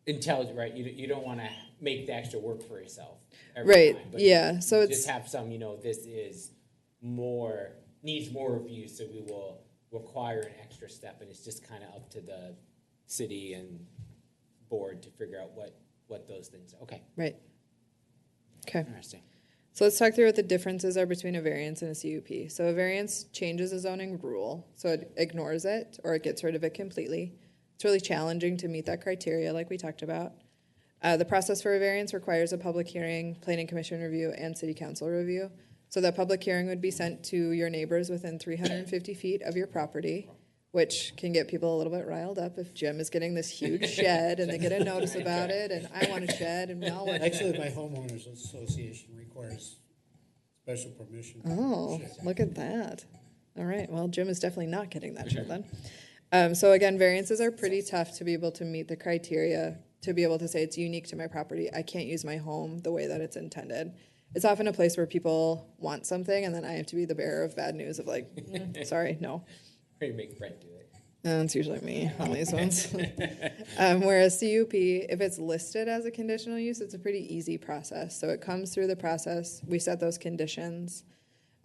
intelligent, right? You don't want to make the extra work for yourself every Right, time, but yeah, you so just it's, have some, this is more, needs more review, so we will require an extra step, and it's just kind of up to the city and board to figure out what those things are. Okay, right. Okay. interesting. So let's talk through what the differences are between a variance and a CUP. So a variance changes a zoning rule, so it ignores it or it gets rid of it completely. It's really challenging to meet that criteria like we talked about. The process for a variance requires a public hearing, planning commission review, and city council review. So that public hearing would be sent to your neighbors within 350 feet of your property, which can get people a little bit riled up if Jim is getting this huge shed and they get a notice about it, and I want a shed and we all want. Actually, my homeowners association requires special permission. Oh, look at that. All right, well, Jim is definitely not getting that shed then. So again, variances are pretty tough to be able to meet the criteria, to be able to say it's unique to my property. I can't use my home the way that it's intended. It's often a place where people want something, and then I have to be the bearer of bad news of like, sorry, no. Or you make Brett do it. It's usually me on these ones. Whereas CUP, if it's listed as a conditional use, it's a pretty easy process. So it comes through the process, we set those conditions.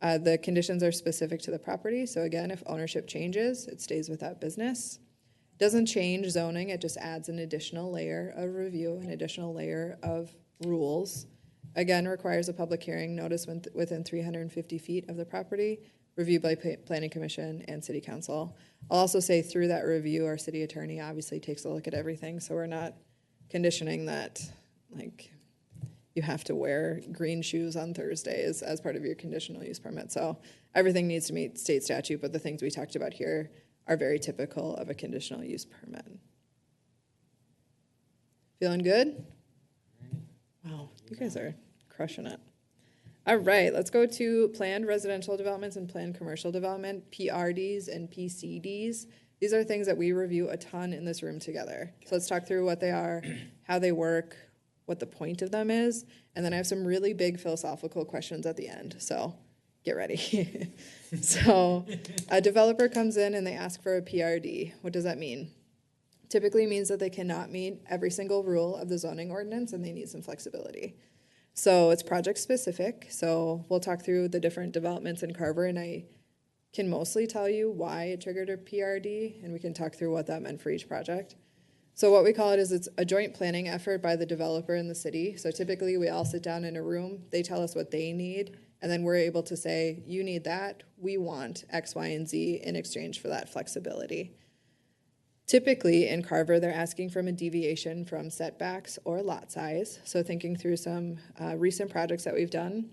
The conditions are specific to the property. So again, if ownership changes, it stays with that business. Doesn't change zoning, it just adds an additional layer of review, an additional layer of rules. Again, requires a public hearing, notice within 350 feet of the property, reviewed by planning commission and city council. I'll also say through that review, our city attorney obviously takes a look at everything, so we're not conditioning that, like, you have to wear green shoes on Thursdays as part of your conditional use permit. So everything needs to meet state statute, but the things we talked about here are very typical of a conditional use permit. Feeling good? Wow, you guys are crushing it. All right, let's go to planned residential developments and planned commercial development, PRDs and PCDs. These are things that we review a ton in this room together. So let's talk through what they are, how they work, what the point of them is, and then I have some really big philosophical questions at the end, so get ready. So a developer comes in and they ask for a PRD. What does that mean? Typically means that they cannot meet every single rule of the zoning ordinance and they need some flexibility. So it's project specific, so we'll talk through the different developments in Carver, and I can mostly tell you why it triggered a PRD, and we can talk through what that meant for each project. So what we call it is it's a joint planning effort by the developer and the city. So typically we all sit down in a room, they tell us what they need, and then we're able to say, you need that, we want X, Y, and Z in exchange for that flexibility. Typically in Carver, they're asking for a deviation from setbacks or lot size. So thinking through some recent projects that we've done,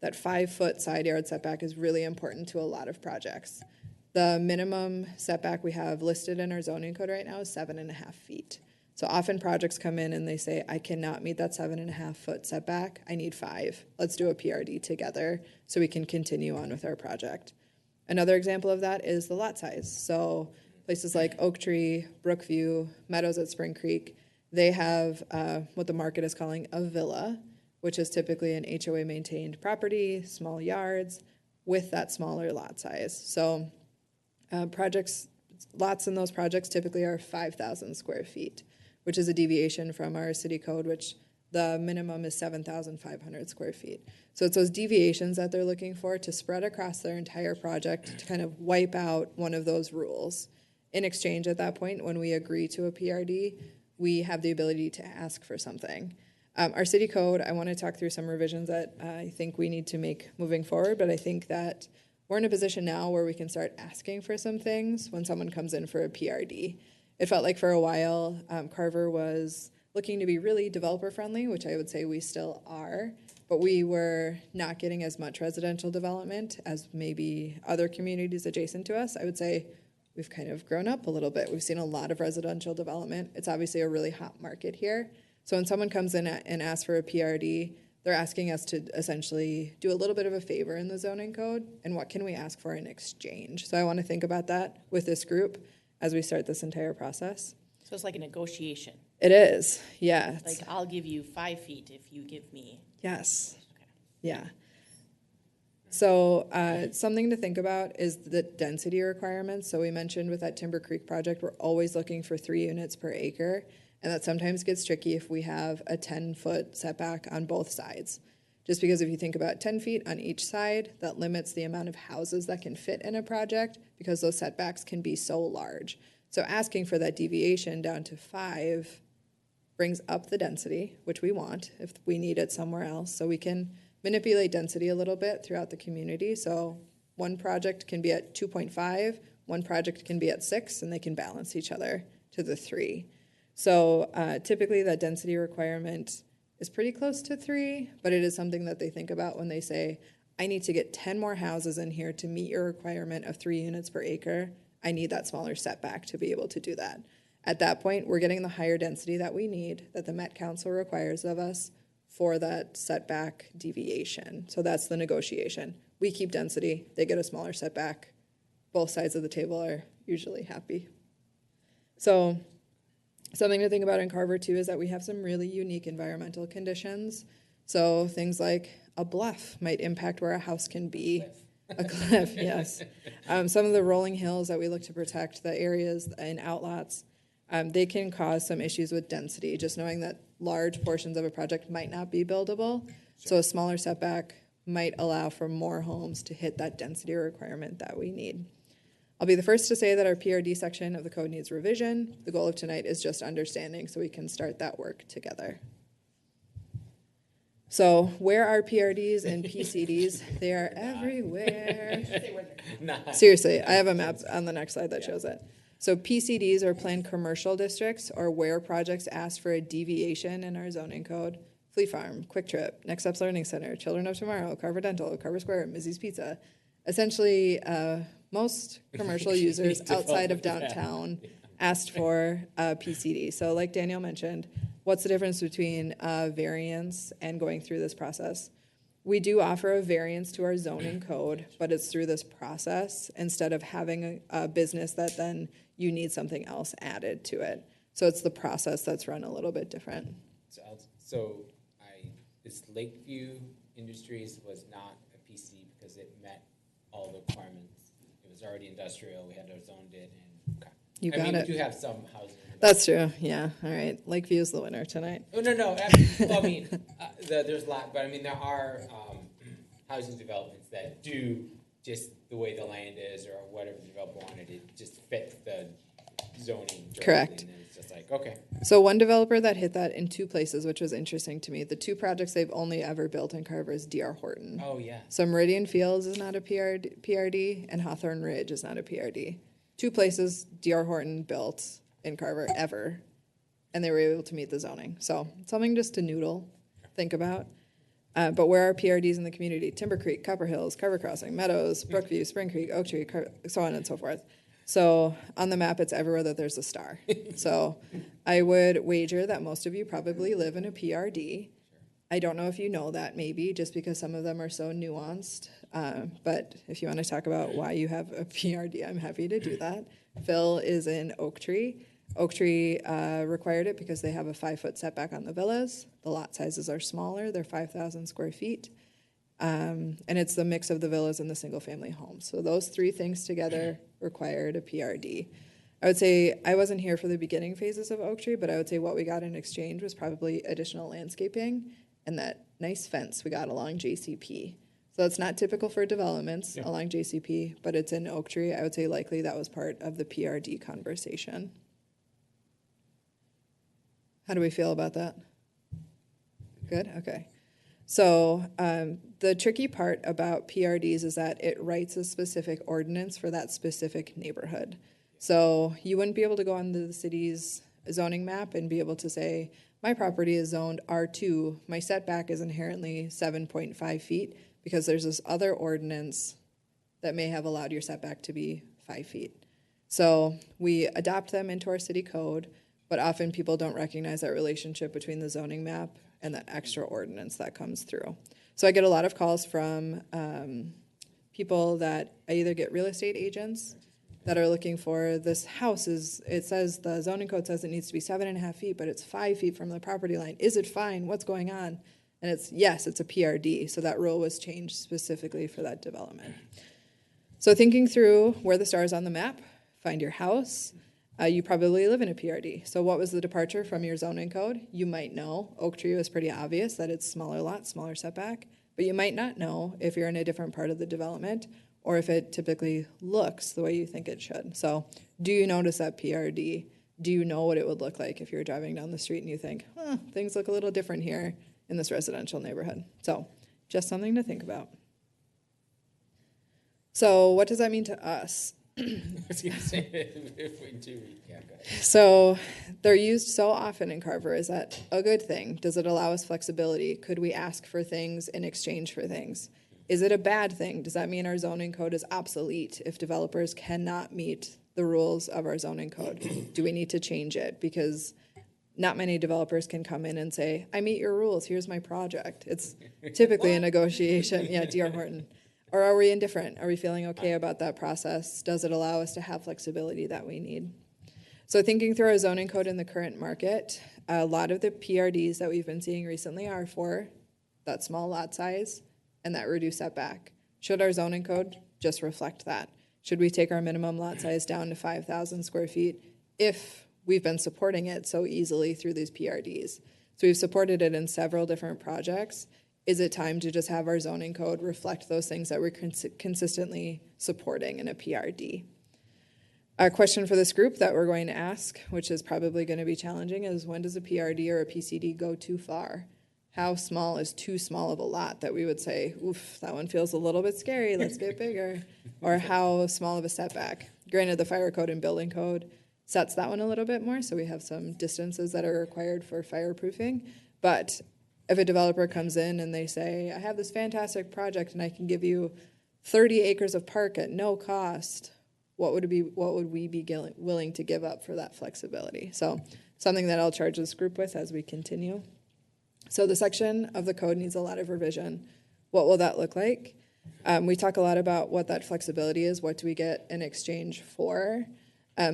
that 5-foot side yard setback is really important to a lot of projects. The minimum setback we have listed in our zoning code right now is 7.5 feet. So often projects come in and they say, I cannot meet that 7.5 foot setback, I need 5. Let's do a PRD together so we can continue on with our project. Another example of that is the lot size. So places like Oak Tree, Brookview, Meadows at Spring Creek, they have what the market is calling a villa, which is typically an HOA maintained property, small yards, with that smaller lot size. So lots in those projects typically are 5,000 square feet, which is a deviation from our city code, which the minimum is 7,500 square feet. So it's those deviations that they're looking for to spread across their entire project to kind of wipe out one of those rules. In exchange at that point, when we agree to a PRD, we have the ability to ask for something. Our city code, I want to talk through some revisions that I think we need to make moving forward, but I think that we're in a position now where we can start asking for some things when someone comes in for a PRD. It felt like for a while, Carver was looking to be really developer friendly, which I would say we still are, but we were not getting as much residential development as maybe other communities adjacent to us. I would say we've kind of grown up a little bit. We've seen a lot of residential development. It's obviously a really hot market here. So when someone comes in and asks for a PRD, they're asking us to essentially do a little bit of a favor in the zoning code, and what can we ask for in exchange? So I want to think about that with this group as we start this entire process. So it's like a negotiation. It is, yeah. Like, I'll give you 5 feet if you give me. Yes, Okay. yeah. So something to think about is the density requirements. So we mentioned with that Timber Creek project, we're always looking for 3 units per acre. And that sometimes gets tricky if we have a 10-foot setback on both sides. Just because if you think about 10 feet on each side, that limits the amount of houses that can fit in a project because those setbacks can be so large. So asking for that deviation down to 5 brings up the density, which we want if we need it somewhere else. So we can manipulate density a little bit throughout the community. So one project can be at 2.5, one project can be at 6, and they can balance each other to the 3. So typically that density requirement is pretty close to 3, but it is something that they think about when they say, I need to get 10 more houses in here to meet your requirement of 3 units per acre. I need that smaller setback to be able to do that. At that point, we're getting the higher density that we need, that the Met Council requires of us for that setback deviation. So that's the negotiation. We keep density, they get a smaller setback. Both sides of the table are usually happy. So something to think about in Carver too is that we have some really unique environmental conditions. So things like a bluff might impact where a house can be. A cliff, yes. Some of the rolling hills that we look to protect, the areas and outlots, they can cause some issues with density, just knowing that large portions of a project might not be buildable. So a smaller setback might allow for more homes to hit that density requirement that we need. I'll be the first to say that our PRD section of the code needs revision. The goal of tonight is just understanding so we can start that work together. So where are PRDs and PCDs? They are everywhere. Seriously, I have a map on the next slide that shows it. So PCDs are planned commercial districts, or where projects ask for a deviation in our zoning code. Fleet Farm, Quick Trip, Next Steps Learning Center, Children of Tomorrow, Carver Dental, Carver Square, Mizzy's Pizza. Essentially, most commercial users outside of downtown asked for a PCD. So like Daniel mentioned, what's the difference between variance and going through this process? We do offer a variance to our zoning code, but it's through this process instead of having a business that then you need something else added to it. So it's the process that's run a little bit different. This Lakeview Industries was not a PC because it met all the requirements. It was already industrial. We had to zoned it, and okay. You got it. We do have some housing. That's true. Yeah. All right. Lakeview is the winner tonight. Oh, no. I mean, there's a lot, but I mean, there are housing developments that do just the way the land is or whatever the developer wanted. It just fits the zoning. Directly, Correct. And then it's just like, okay. So one developer that hit that in 2 places, which was interesting to me, the 2 projects they've only ever built in Carver is D.R. Horton. Oh, yeah. So Meridian Fields is not a PRD, and Hawthorne Ridge is not a PRD. 2 places D.R. Horton built in Carver ever, and they were able to meet the zoning. So something just to noodle, think about. But where are PRDs in the community? Timber Creek, Copper Hills, Carver Crossing, Meadows, Brookview, Spring Creek, Oak Tree, so on and so forth. So on the map, it's everywhere that there's a star. So I would wager that most of you probably live in a PRD. I don't know if you know that, maybe, just because some of them are so nuanced. But if you want to talk about why you have a PRD, I'm happy to do that. Phil is in Oak Tree. Oak Tree required it because they have a 5-foot setback on the villas. The lot sizes are smaller. They're 5,000 square feet. And it's the mix of the villas and the single-family homes. So those 3 things together required a PRD. I would say I wasn't here for the beginning phases of Oak Tree, but I would say what we got in exchange was probably additional landscaping and that nice fence we got along JCP. So it's not typical for developments along JCP, but it's in Oak Tree. I would say likely that was part of the PRD conversation. How do we feel about that? Good? Okay. So the tricky part about PRDs is that it writes a specific ordinance for that specific neighborhood. So you wouldn't be able to go onto the city's zoning map and be able to say, my property is zoned R2, my setback is inherently 7.5 feet, because there's this other ordinance that may have allowed your setback to be 5 feet. So we adopt them into our city code, but often people don't recognize that relationship between the zoning map and that extra ordinance that comes through. So I get a lot of calls from people that I either get real estate agents that are looking for this house it says, the zoning code says it needs to be 7.5 feet, but it's 5 feet from the property line. Is it fine? What's going on? And yes, it's a PRD. So that rule was changed specifically for that development. So thinking through where the stars on the map, find your house. You probably live in a PRD. So what was the departure from your zoning code? You might know. Oak Tree was pretty obvious that it's smaller lot, smaller setback. But you might not know if you're in a different part of the development or if it typically looks the way you think it should. So do you notice that PRD? Do you know what it would look like if you're driving down the street and you think, things look a little different here in this residential neighborhood? So just something to think about. So what does that mean to us? I was gonna say, if we do, yeah, go ahead. So they're used so often in Carver. Is that a good thing? Does it allow us flexibility? Could we ask for things in exchange for things? Is it a bad thing? Does that mean our zoning code is obsolete if developers cannot meet the rules of our zoning code? Do we need to change it? Because not many developers can come in and say, I meet your rules, here's my project. It's typically a negotiation. Yeah, D.R. Horton. Or are we indifferent? Are we feeling okay about that process? Does it allow us to have flexibility that we need? So thinking through our zoning code in the current market, a lot of the PRDs that we've been seeing recently are for that small lot size and that reduced setback. Should our zoning code just reflect that? Should we take our minimum lot size down to 5,000 square feet if we've been supporting it so easily through these PRDs? So we've supported it in several different projects. Is it time to just have our zoning code reflect those things that we're consistently supporting in a PRD? A question for this group that we're going to ask, which is probably going to be challenging, is when does a PRD or a PCD go too far? How small is too small of a lot that we would say, oof, that one feels a little bit scary, let's get bigger? Or how small of a setback? Granted, the fire code and building code sets that one a little bit more, so we have some distances that are required for fireproofing, but if a developer comes in and they say, I have this fantastic project and I can give you 30 acres of park at no cost, what would we be willing to give up for that flexibility? So something that I'll charge this group with as we continue. So the section of the code needs a lot of revision. What will that look like? We talk a lot about what that flexibility is. What do we get in exchange for?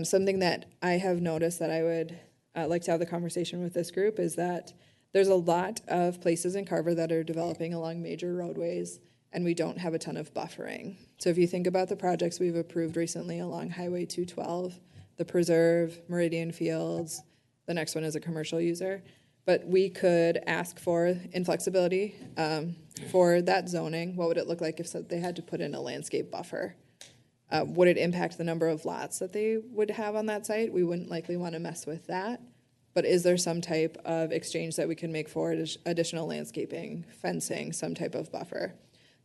Something that I have noticed that I would like to have the conversation with this group is that there's a lot of places in Carver that are developing along major roadways, and we don't have a ton of buffering. So if you think about the projects we've approved recently along Highway 212, the Preserve, Meridian Fields, the next one is a commercial user, but we could ask for inflexibility for that zoning. What would it look like if they had to put in a landscape buffer? Would it impact the number of lots that they would have on that site? We wouldn't likely want to mess with that. But is there some type of exchange that we can make for additional landscaping, fencing, some type of buffer?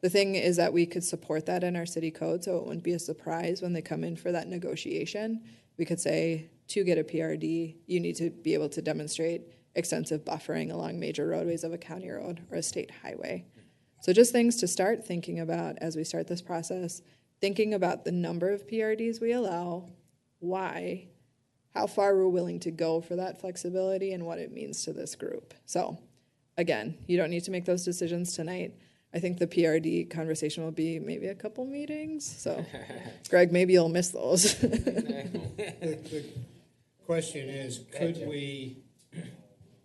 The thing is that we could support that in our city code, so it wouldn't be a surprise when they come in for that negotiation. We could say, to get a PRD, you need to be able to demonstrate extensive buffering along major roadways of a county road or a state highway. So just things to start thinking about as we start this process, thinking about the number of PRDs we allow, why, how far we're willing to go for that flexibility, and what it means to this group. So again, you don't need to make those decisions tonight. I think the PRD conversation will be maybe a couple meetings. So Greg, maybe you'll miss those. The question is, could we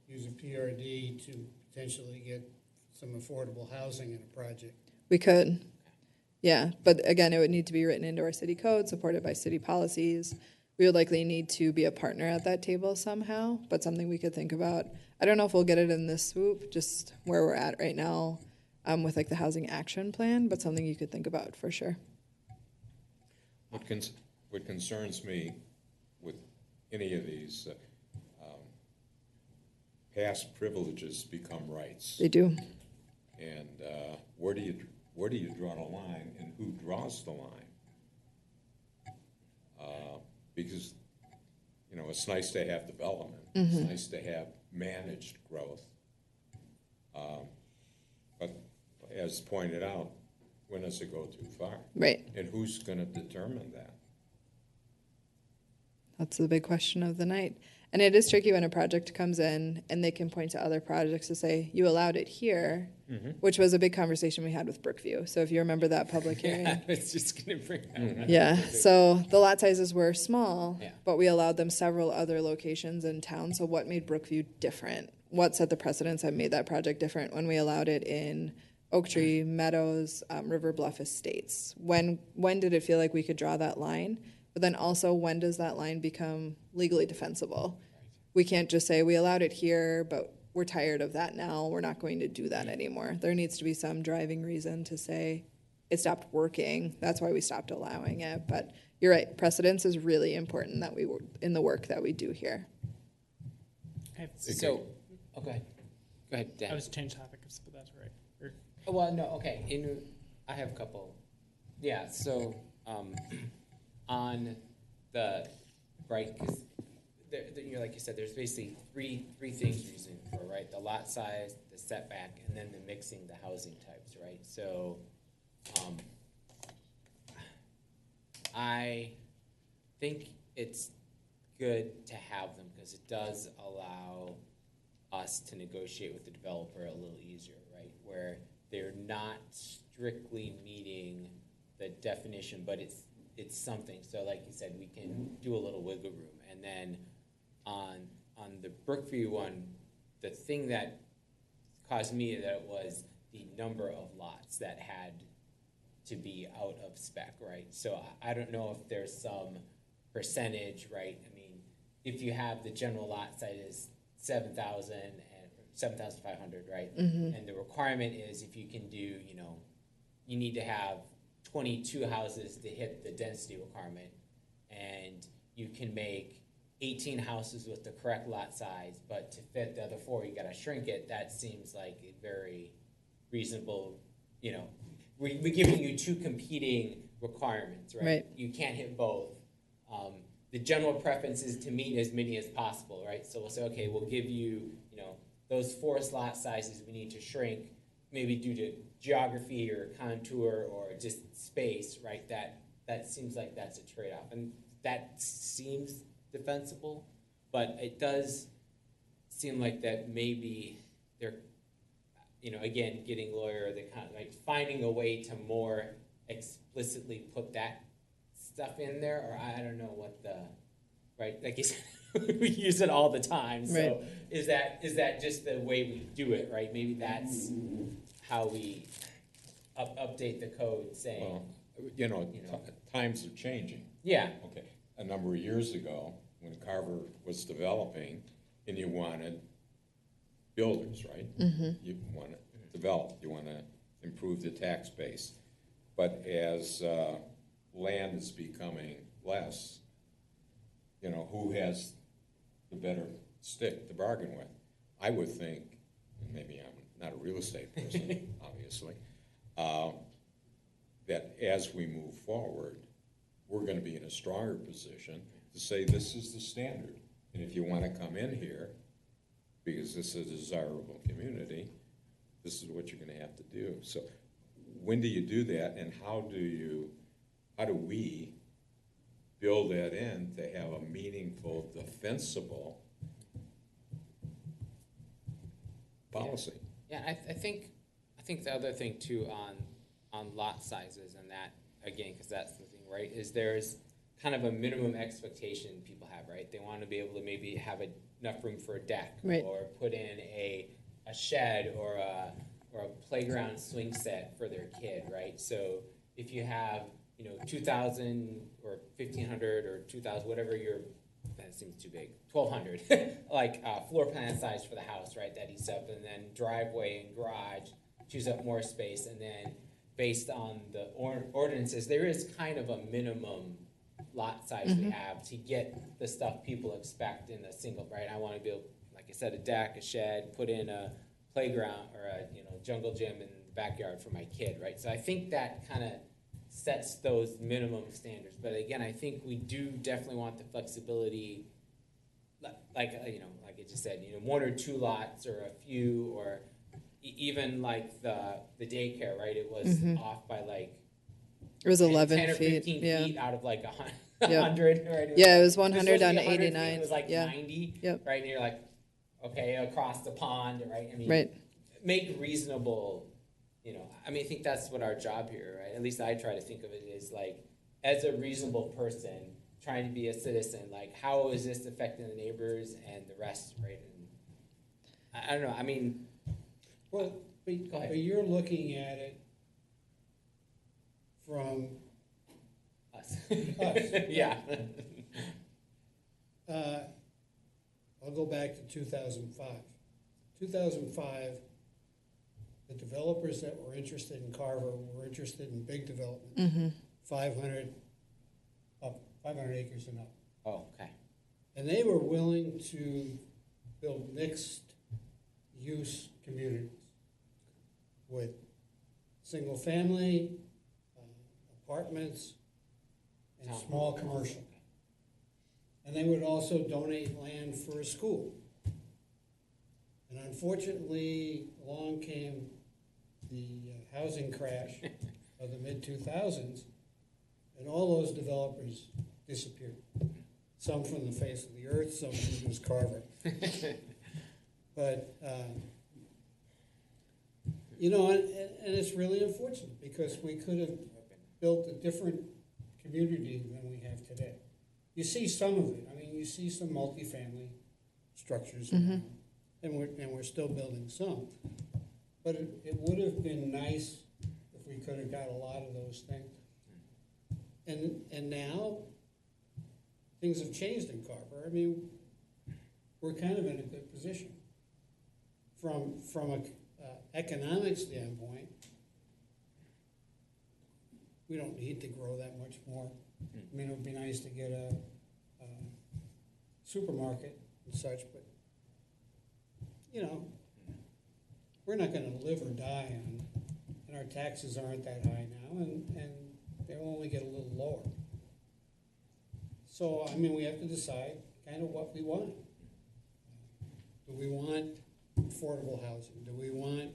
use a PRD to potentially get some affordable housing in a project? We could, yeah. But again, it would need to be written into our city code, supported by city policies. We would likely need to be a partner at that table somehow, but something we could think about. I don't know if we'll get it in this swoop, just where we're at right now with like the housing action plan, but something you could think about for sure. What concerns me with any of these, past privileges become rights. They do. And where do you draw the line, and who draws the line? Because, you know, it's nice to have development. Mm-hmm. It's nice to have managed growth. But as pointed out, when does it go too far? Right. And who's going to determine that? That's the big question of the night. And it is tricky when a project comes in and they can point to other projects to say, you allowed it here, which was a big conversation we had with Brookview. So if you remember that public hearing. I was just gonna bring that up. Yeah, so the lot sizes were small, Yeah. but we allowed them several other locations in town. So what made Brookview different? What set the precedence that made that project different when we allowed it in Oak Tree, Meadows, River Bluff Estates? When did it feel like we could draw that line? But then also, when does that line become legally defensible? We can't just say, we allowed it here, but we're tired of that now. We're not going to do that anymore. There needs to be some driving reason to say it stopped working. That's why we stopped allowing it. But you're right, precedence is really important that we in the work that we do here. So, okay, go ahead, Dan. I was changing topics, but that's all right. Or, Oh, well, no, okay, I have a couple. Yeah, so, on the, right, because like you said, there's basically three things you're using for, right? The lot size, the setback, and then the mixing the housing types, right? So, I think it's good to have them because it does allow us to negotiate with the developer a little easier, right? Where they're not strictly meeting the definition, but it's something. So like you said, we can do a little wiggle room. And then on the Brookview one, the thing that caused me that was the number of lots that had to be out of spec, right? So I don't know if there's some percentage, right? I mean, if you have the general lot size is 7,000 and 7,500, right? And the requirement is if you can do, you need to have 22 houses to hit the density requirement, and you can make 18 houses with the correct lot size, but to fit the other 4, you gotta shrink it. That seems like a very reasonable, we're giving you 2 competing requirements, right? Right. You can't hit both. The general preference is to meet as many as possible, right? So we'll say, okay, we'll give you, those 4 lot sizes we need to shrink, maybe due to geography or contour or just space, right? That seems like that's a trade-off. And that seems defensible, but it does seem like that maybe they're, again, getting lawyer, they kind of like finding a way to more explicitly put that stuff in there, or I don't know what the, right, like you said, we use it all the time, so Right. is that just the way we do it, right? Maybe that's how we update the code saying, Well, times are changing. yeah, Okay, a number of years ago, when Carver was developing, and you wanted builders, right? You want to develop, you want to improve the tax base. But as land is becoming less, who has the better stick to bargain with? I would think, and maybe I'm not a real estate person, obviously, that as we move forward, we're going to be in a stronger position to say this is the standard. And if you want to come in here, because this is a desirable community, this is what you're going to have to do. So when do you do that, and how do we build that in to have a meaningful, defensible policy? yeah. I think the other thing too on lot sizes and that again, because that's the thing, right? Is there's kind of a minimum expectation people have, right? They want to be able to maybe have enough room for a deck, Right. or put in a shed or a playground swing set for their kid, right? So if you have 2,000 or 1,500 or 2,000, whatever that seems too big, 1,200, like floor plan size for the house, right? That eats up, and then driveway and garage chews up more space, and then based on the ordinances, there is kind of a minimum lot size we have to get the stuff people expect in a single, right? I want to build, like I said, a deck, a shed, put in a playground or a jungle gym in the backyard for my kid, right? So I think that kind of sets those minimum standards. But again, I think we do definitely want the flexibility, like I just said, 1 or 2 lots or a few, or even like the daycare, right? It was off by like It was 11 10 or feet. 15 Yeah. feet out of like Yep. 100, right? Yeah, it was supposed 100 to down be to 100 feet, 89. It was like Yeah. 90, Yep. right? And you're like, okay, across the pond, right? I mean, Right. make reasonable, I mean, I think that's what our job here, right? At least I try to think of it as like, as a reasonable person trying to be a citizen, like how is this affecting the neighbors and the rest, right? And I don't know, I mean, Well, Go ahead. but you're looking at it from, us. Us. Yeah. I'll go back to 2005. 2005, the developers that were interested in Carver were interested in big development, Mm-hmm. 500 acres and up. Oh, okay. And they were willing to build mixed-use communities with single-family, apartments, and Town. small commercial. And they would also donate land for a school. And unfortunately, along came the housing crash of the mid-2000s, and all those developers disappeared. Some from the face of the earth, some from just Carver. But, and it's really unfortunate, because we could have built a different community than we have today. You see some of it. I mean, you see some multifamily structures around, and we're still building some. But it would have been nice if we could have got a lot of those things. And now, things have changed in Carver. I mean, we're kind of in a good position. From an economic standpoint, we don't need to grow that much more. I mean, it would be nice to get a supermarket and such, but, we're not gonna live or die on, and our taxes aren't that high now, and they'll only get a little lower. So, I mean, we have to decide kind of what we want. Do we want affordable housing? Do we want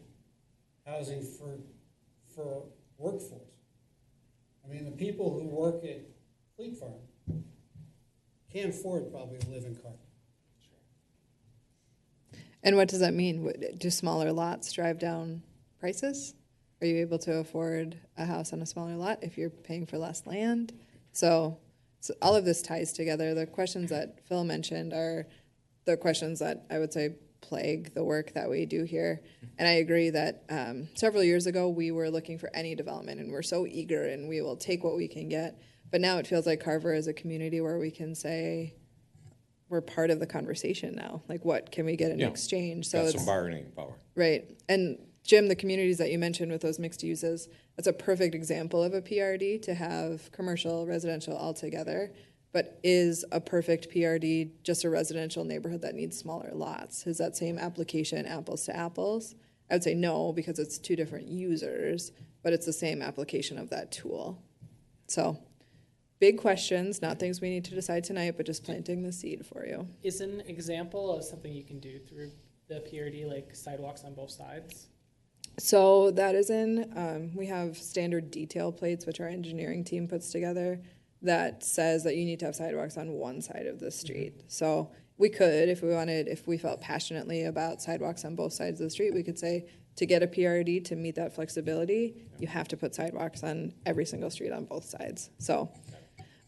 housing for workforce? I mean, the people who work at Fleet Farm can't afford probably to live in Carver. And what does that mean? Do smaller lots drive down prices? Are you able to afford a house on a smaller lot if you're paying for less land? So all of this ties together. The questions that Phil mentioned are the questions that I would say plague the work that we do here. And I agree that several years ago we were looking for any development, and we're so eager and we will take what we can get. But now it feels like Carver is a community where we can say we're part of the conversation now. Like, what can we get in Yeah. exchange? Got some bargaining power. Right. And Jim, the communities that you mentioned with those mixed uses, that's a perfect example of a PRD, to have commercial, residential all together. But is a perfect PRD just a residential neighborhood that needs smaller lots? Is that same application apples to apples? I would say no, because it's two different users, but it's the same application of that tool. So big questions, not things we need to decide tonight, but just planting the seed for you. Is an example of something you can do through the PRD, like sidewalks on both sides? So that is we have standard detail plates, which our engineering team puts together, that says that you need to have sidewalks on one side of the street. So we could, if we felt passionately about sidewalks on both sides of the street, we could say, to get a PRD to meet that flexibility, you have to put sidewalks on every single street on both sides. So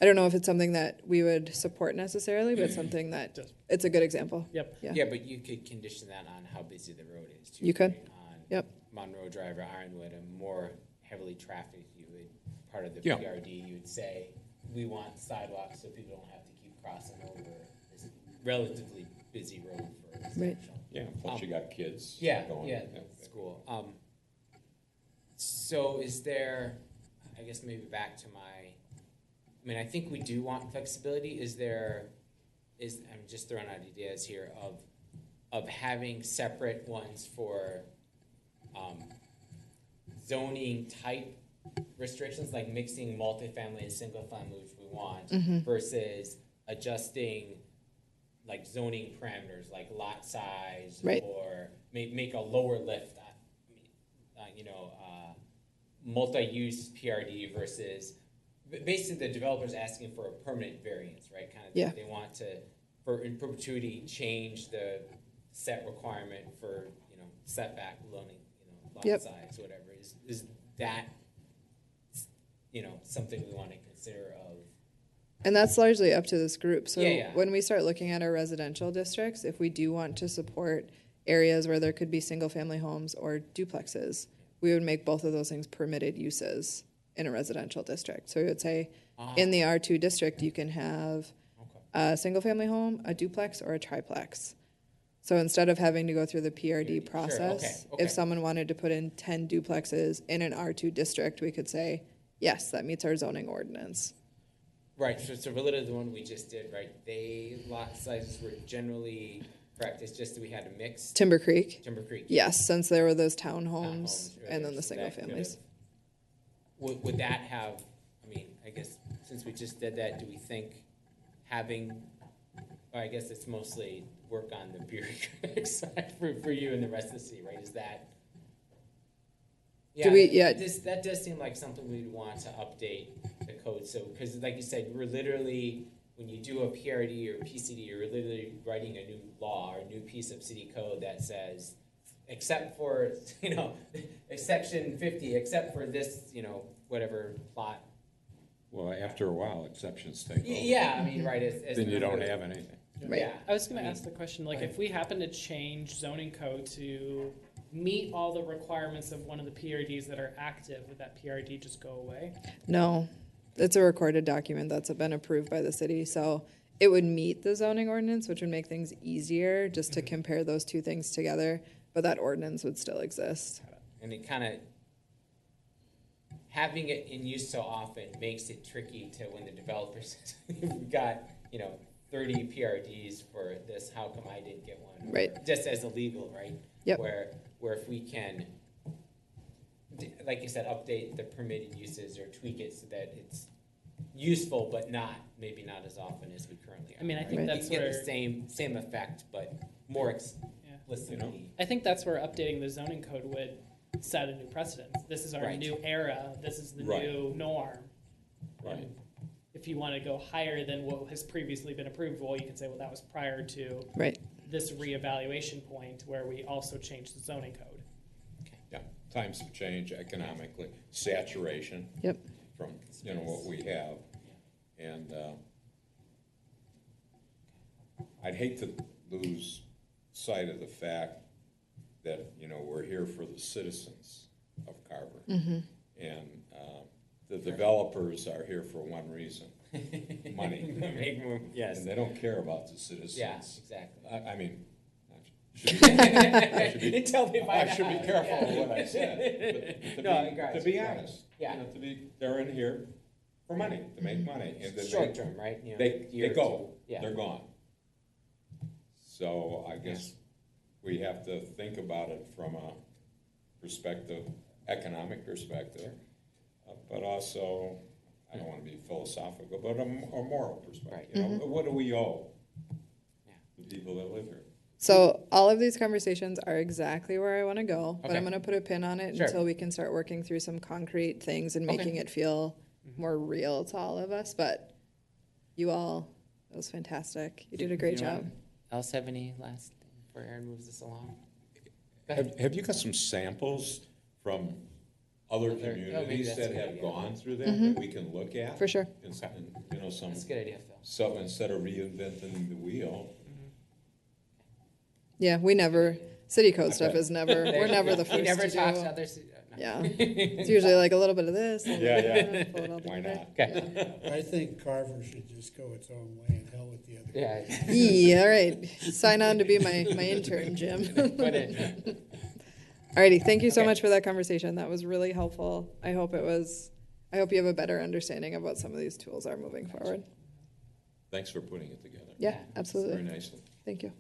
I don't know if it's something that we would support necessarily, but something that, it's a good example. Yep. Yeah, but you could condition that on how busy the road is too. You could. right? On Yep. Monroe Drive or Ironwood, a more heavily trafficked, you would, part of the Yeah. PRD, you would say, we want sidewalks so people don't have to keep crossing over this relatively busy road for residential. Yeah, plus you got kids. Yeah, going. yeah, school. So is there, I guess maybe back to I think we do want flexibility. I'm just throwing out ideas here of having separate ones for zoning type restrictions, like mixing multifamily and single family, which we want, versus adjusting like zoning parameters, like lot size, Right. or make a lower lift, multi-use PRD versus basically the developer's asking for a permanent variance, right? Kind of, Yeah. they want to, for in perpetuity, change the set requirement for, setback loading, lot Yep. size, whatever. Is that, something we want to consider of? And that's largely up to this group. So Yeah. when we start looking at our residential districts, if we do want to support areas where there could be single-family homes or duplexes, we would make both of those things permitted uses in a residential district. So we would say, in the R2 district, you can have a single-family home, a duplex, or a triplex. So instead of having to go through the PRD Sure, process, okay. if someone wanted to put in 10 duplexes in an R2 district, we could say, yes, that meets our zoning ordinance. Right, so related to the one we just did, right, lot sizes were generally correct, it's just that we had a mix. Timber Creek, Timber Creek. yes, since there were those townhomes Townhomes, right, and then the so single that families. Would that have, I guess, since we just did that, do we think having, or I guess it's mostly work on the bureaucratic side for you and the rest of the city, right, is that? That does seem like something we'd want to update the code, so, because like you said, we're literally, when you do a PRD or PCD, you're literally writing a new law or a new piece of city code that says, except for, section 50, except for this, whatever plot. Well, after a while, exceptions take over. Yeah, right. Then you don't have anything. Right. Yeah. I was going to ask the question, like, if we happen to change zoning code to meet all the requirements of one of the PRDs that are active, would that PRD just go away? No, it's a recorded document that's been approved by the city, so it would meet the zoning ordinance, which would make things easier just to compare those two things together, but that ordinance would still exist. And it kind of, having it in use so often makes it tricky to when the developer says, we've got, 30 PRDs for this, how come I didn't get one? Right. Just as illegal, right? Yep. Where if we can, like you said, update the permitted uses or tweak it so that it's useful, but maybe not as often as we currently are. I think right? that's you get where the same effect, but more explicitly. I think that's where updating the zoning code would set a new precedent. This is our Right. new era. This is the Right. new norm. Right. And if you want to go higher than what has previously been approved, well, you can say, well, that was prior to Right. this reevaluation point where we also changed the zoning code. Yeah, times have changed economically, saturation Yep. from, what we have. And I'd hate to lose sight of the fact that, we're here for the citizens of Carver. And the developers are here for one reason, money. Yes. And they don't care about the citizens. Yeah, exactly. I should be, Tell me if I should be careful of what I said. But No, to be honest, Yeah. they're in here for money, to make money. And then Short term, right? they year or go, two. Yeah. they're gone. So I guess we have to think about it from a economic perspective, but also, I don't want to be philosophical, but a moral perspective. Right. What do we owe the people that live here? So all of these conversations are exactly where I want to go, but Okay. I'm going to put a pin on it Sure. until we can start working through some concrete things and Okay. making it feel more real to all of us. But you all, that was fantastic. You did a great job. Else have any last thing before Aaron moves us along? Have you got some samples from other maybe communities that's a that good have idea. gone through that we can look at? For sure. And, some, That's a good idea, Phil. so instead of reinventing the wheel. Yeah, we never, city code Okay. stuff is never, we're never the We first never to talk do. to others. No. Yeah, it's usually like a little bit of this. a little Yeah, bit of yeah. that, pull it all Why together. not? Okay. I think Carver should just go its own way and hell with the other. Yeah. Yeah, all right. Sign on to be my intern, Jim. Put it. Alrighty, thank you so Okay. much for that conversation. That was really helpful. I hope you have a better understanding of what some of these tools are moving forward. Thanks for putting it together. Yeah, Very absolutely. nicely. Thank you.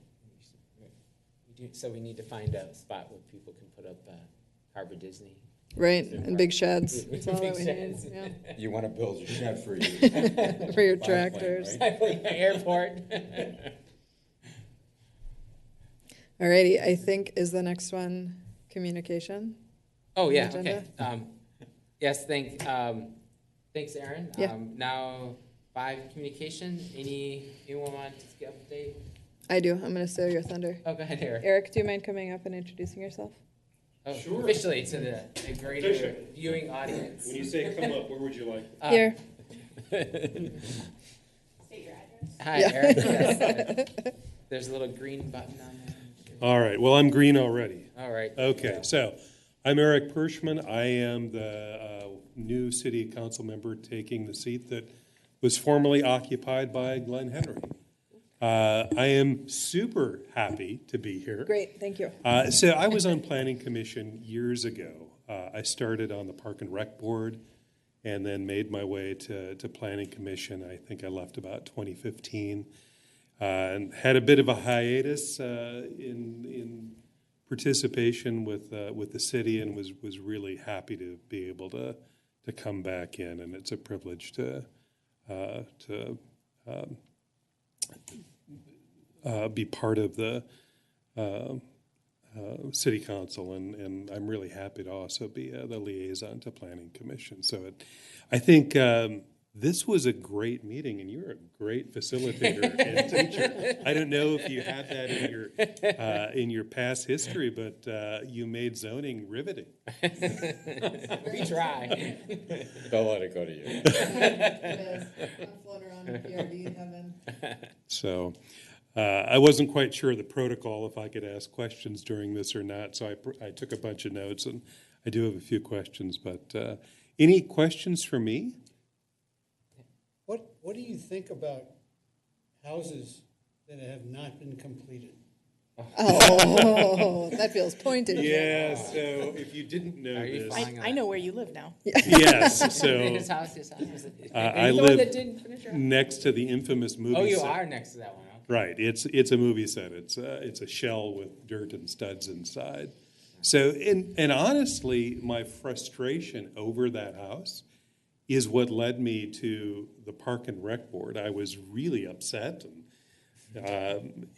So we need to find a spot where people can put up Carver Disney. Right, and big sheds. That's all that Big we need. sheds. Yeah. You want to build a shed for you. For your biplane, tractors. right? Airport. Alrighty, I think is the next one communication? Oh, yeah, Agenda? okay. Yes, Thanks, Aaron. Yeah. Now, 5, communication. Anyone want to skip update? I do. I'm going to steal your thunder. Oh, go ahead, Eric. Eric, do you mind coming up and introducing yourself? Oh, Sure. officially to the greater Officially. viewing audience. When you say come up, where would you like? Here. State your address. Hi, Yeah. Eric. Yes. There's a little green button on there. All right, well, I'm green already. All right. Okay, so I'm Eric Pershman. I am the new city council member taking the seat that was formerly occupied by Glenn Henry. I am super happy to be here. Great. Thank you. So I was on Planning Commission years ago. I started on the Park and Rec Board and then made my way to Planning Commission. I think I left about 2015 and had a bit of a hiatus in participation with the city, and was really happy to be able to come back in. And it's a privilege to be part of the city council, and I'm really happy to also be the liaison to Planning Commission. So I think this was a great meeting, and you're a great facilitator and teacher. I don't know if you had that in your past history, but you made zoning riveting. We try. Don't let it go to you. I'm floating around in PRD heaven. So I wasn't quite sure of the protocol, if I could ask questions during this or not, so I took a bunch of notes, and I do have a few questions. But any questions for me? What do you think about houses that have not been completed? Oh, that feels pointed. Yeah, so if you didn't know Are you this, fine? I know where you live now. yes, so His house. I the one that live didn't finish up? next to the infamous movie Oh, you set. are next to that one. Okay. Right, it's a movie set. It's a shell with dirt and studs inside. So, and honestly, my frustration over that house is what led me to the Park and Rec Board. I was really upset, and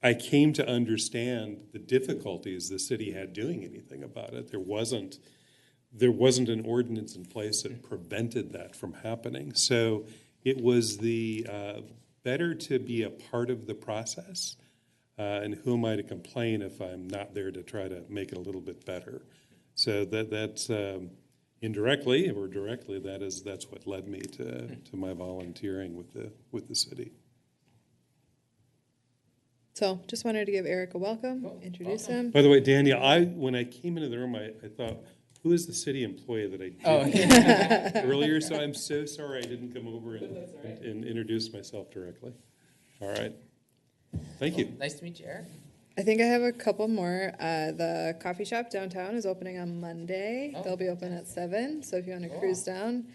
I came to understand the difficulties the city had doing anything about it. There wasn't an ordinance in place that prevented that from happening. So it was the better to be a part of the process, and who am I to complain if I'm not there to try to make it a little bit better? So that's indirectly or directly, that's what led me to my volunteering with the city. So just wanted to give Eric a welcome, introduce him. By the way, Daniel, when I came into the room, I thought, who is the city employee that I did earlier? So I'm so sorry I didn't come over and introduce myself directly. All right. Thank you. Nice to meet you, Eric. I think I have a couple more. The coffee shop downtown is opening on Monday. Oh. They'll be open at 7, so if you want to cruise down.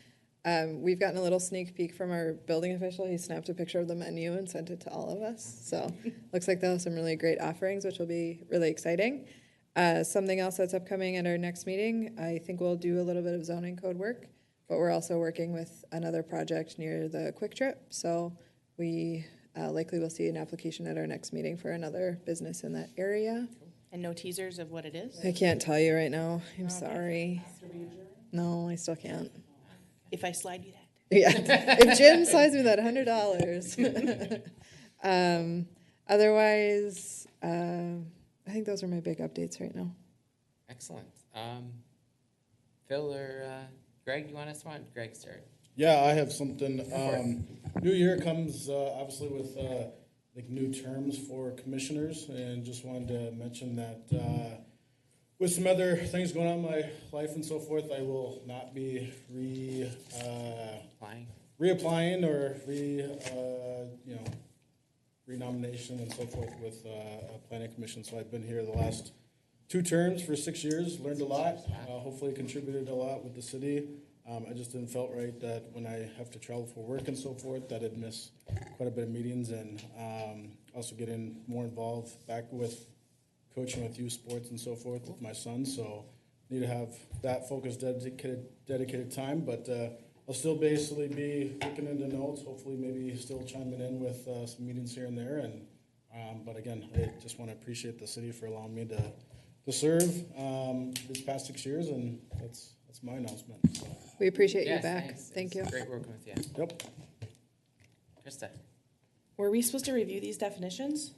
We've gotten a little sneak peek from our building official. He snapped a picture of the menu and sent it to all of us. So looks like they'll have some really great offerings, which will be really exciting. Something else that's upcoming at our next meeting, I think we'll do a little bit of zoning code work, but we're also working with another project near the Quick Trip. So we likely will see an application at our next meeting for another business in that area. And no teasers of what it is? I can't tell you right now. I'm Okay. sorry. No, I still can't. If I slide you that. Yeah, if Jim slides me that $100. Otherwise, I think those are my big updates right now. Excellent. Phil or Greg, you want us to Greg, start. Yeah, I have something. New year comes obviously with like new terms for commissioners, and just wanted to mention that with some other things going on in my life and so forth, I will not be reapplying or renomination and so forth with a planning commission. So I've been here the last 2 terms for 6 years, learned a lot, hopefully contributed a lot with the city. I just didn't felt right that when I have to travel for work and so forth, that I'd miss quite a bit of meetings, and also getting more involved back with coaching with youth sports and so forth with my son. So need to have that focused, dedicated time, but I'll still basically be looking into notes, hopefully maybe still chiming in with some meetings here and there. And but again, I just want to appreciate the city for allowing me to serve these past 6 years, and that's my announcement. So. We appreciate you Yes, back. thanks. Thank It's you. Great working with you. Yep. Krista, Were we supposed to review these definitions?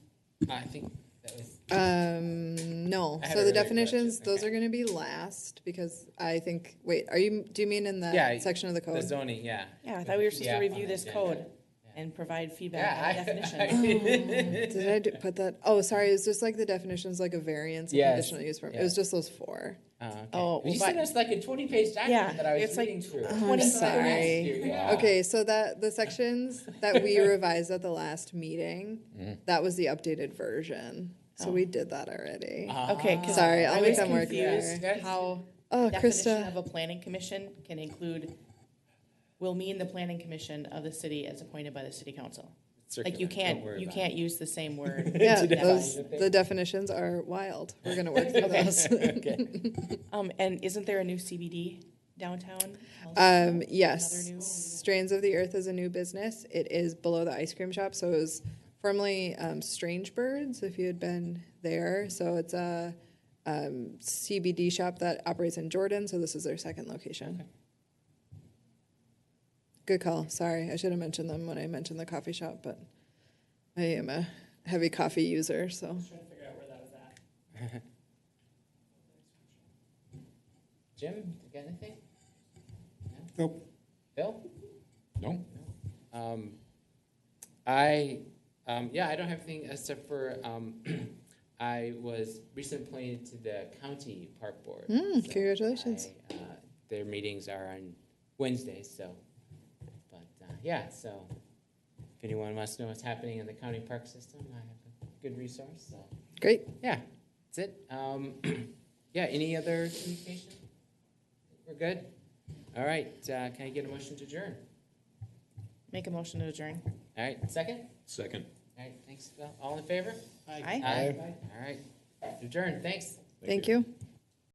I think that was, No. I had So a the earlier definitions, question. those Okay. are gonna be last because I think, wait, do you mean in Yeah, that section of the the code? zoning, yeah. Yeah, I thought we were supposed to Yeah, review on this the code agenda. and provide Yeah, feedback on the I- definitions. Did I put that? Oh, sorry, it's just like the definitions, like a variance of Yes, conditional use permit. It yeah. was just those four. Okay. Oh, You but- sent us like a 20-page Yeah, document that I was it's like reading through. I'm 20 sorry. Yeah. Okay, so the sections that we revised at the last meeting, that was the updated version. So we did that already. Okay, 'cause Sorry, I'll I make was that more confused clear. how Oh, definition Krista. of a planning commission can include, will mean the planning commission of the city as appointed by the city council. Like you Circular, don't worry can't, you about can't use the same word. Yeah, to define those, the thing. the definitions are wild. We're gonna work through Okay. those. Okay. And isn't there a new CBD downtown? also? Yes, Another new- Strains of the Earth is a new business. It is below the ice cream shop, so it was formerly Strange Birds, if you had been there. So it's a CBD shop that operates in Jordan, so this is their second location. Okay. Good call. Sorry, I should have mentioned them when I mentioned the coffee shop, but I am a heavy coffee user, so. Trying to figure out where that was at. Jim, you got anything? Nope. Bill? No? I don't have anything except for, I was recently appointed to the county park board. So Congratulations. Their meetings are on Wednesdays, so, so if anyone wants to know what's happening in the county park system, I have a good resource, so, Great. yeah, that's it. Any other communication? We're good? All right, can I get a motion to adjourn? Make a motion to adjourn. All right, second? Second. All right, thanks, Bill. All in favor? Aye. All right, adjourn, thanks. Thank you.